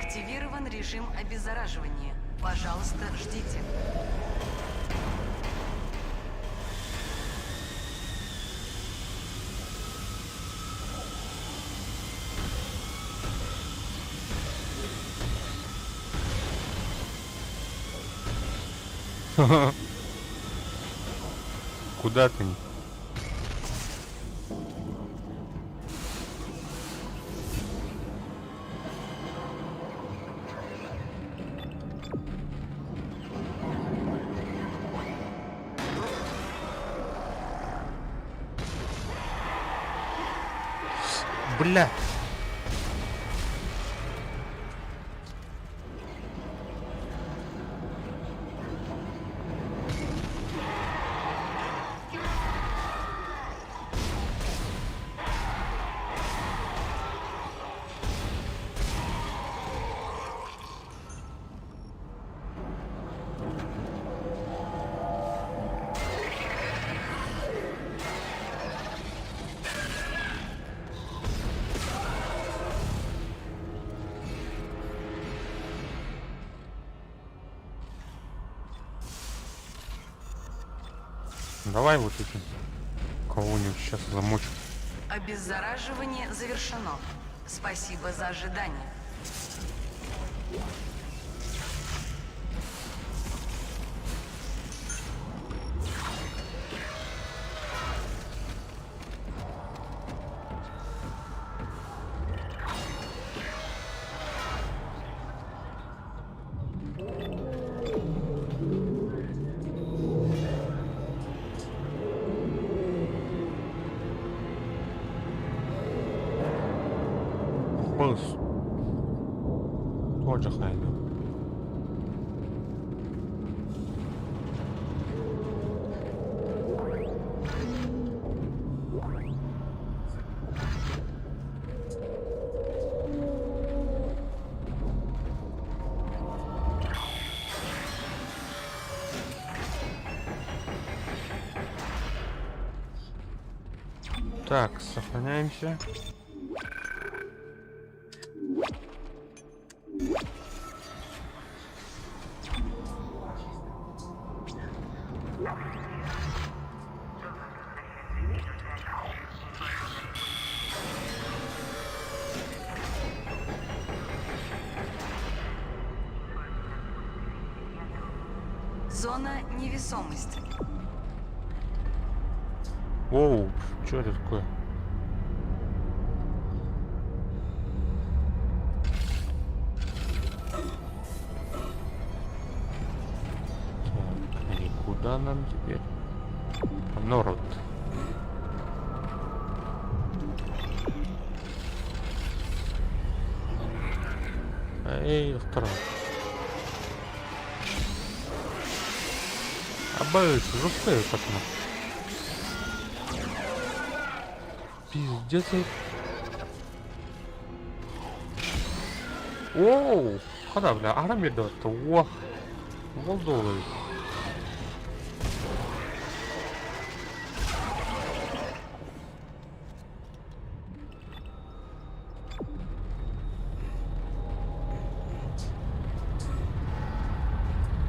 Активирован режим обеззараживания. Пожалуйста, ждите. Куда ты? Бля. Давай вот этим кого-нибудь сейчас замочим. Обеззараживание завершено. Спасибо за ожидание. Быс. Тоже хайду. Так, сохраняемся. Зона невесомости. Оу, что это такое? Так, и куда нам теперь? Норд. Эй, второй. Обоюсь, жесткая пацаны. Пиздец. Оу, куда, бля, арамидот-то, ох, волдовый.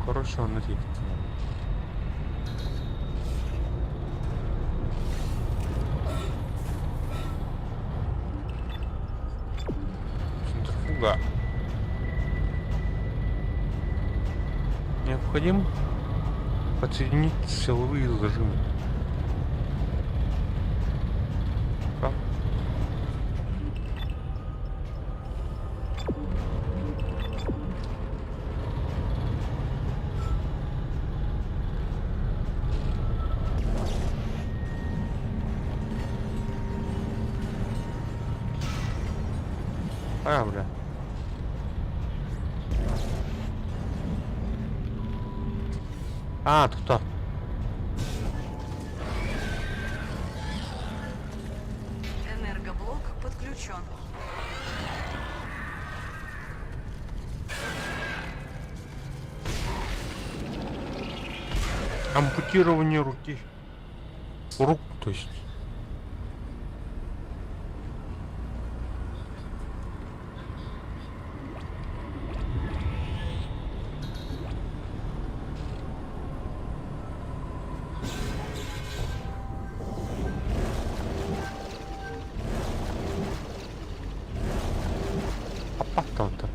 Короче, он нафиг. Центрифуга. Необходимо подсоединить силовые зажимы. Как? А, бля. А, тут. Энергоблок подключен. Ампутирование руки. Рук, то есть. Опа-то.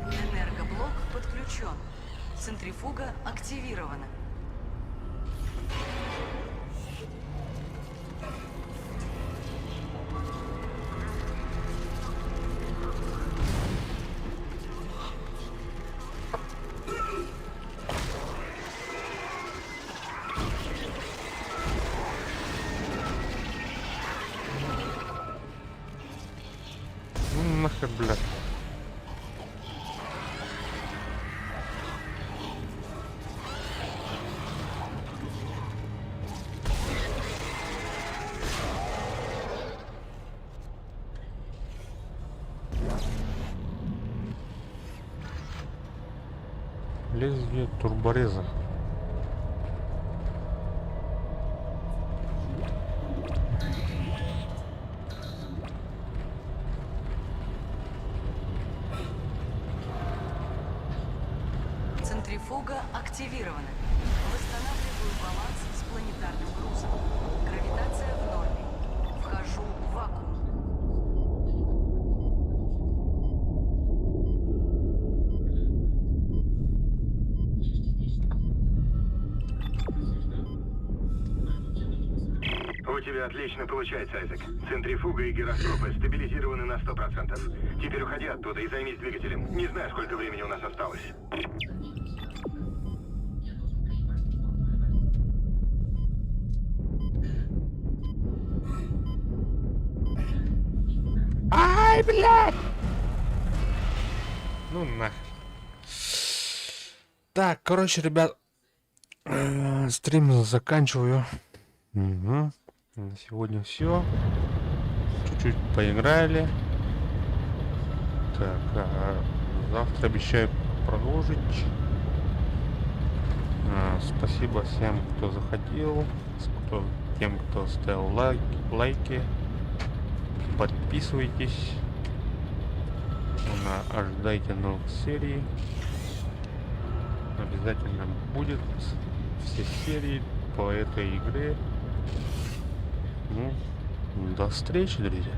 Энергоблок подключен. Центрифуга активирована. Ну нахер, блядь. Лезвие турбореза. Центрифуга активирована. Восстанавливаю баланс с планетарным грузом. Гравитация в норме. Вхожу в вакуум. У тебя отлично получается, Айзек. Центрифуга и гироскопы стабилизированы на 100%. Теперь уходи оттуда и займись двигателем. Не знаю, сколько времени у нас осталось. Ай, блядь! Ну нахер. Так, короче, ребят, стрим заканчиваю. Угу. На сегодня все. Чуть-чуть поиграли. Так, завтра обещаю продолжить. Спасибо всем, кто заходил, тем, кто ставил лайки. Подписывайтесь. Ожидайте новых серий. Обязательно будет все серии по этой игре. Ну, до встречи, друзья.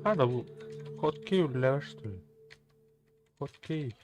Надо хоткей уля, что ли? Хоткей.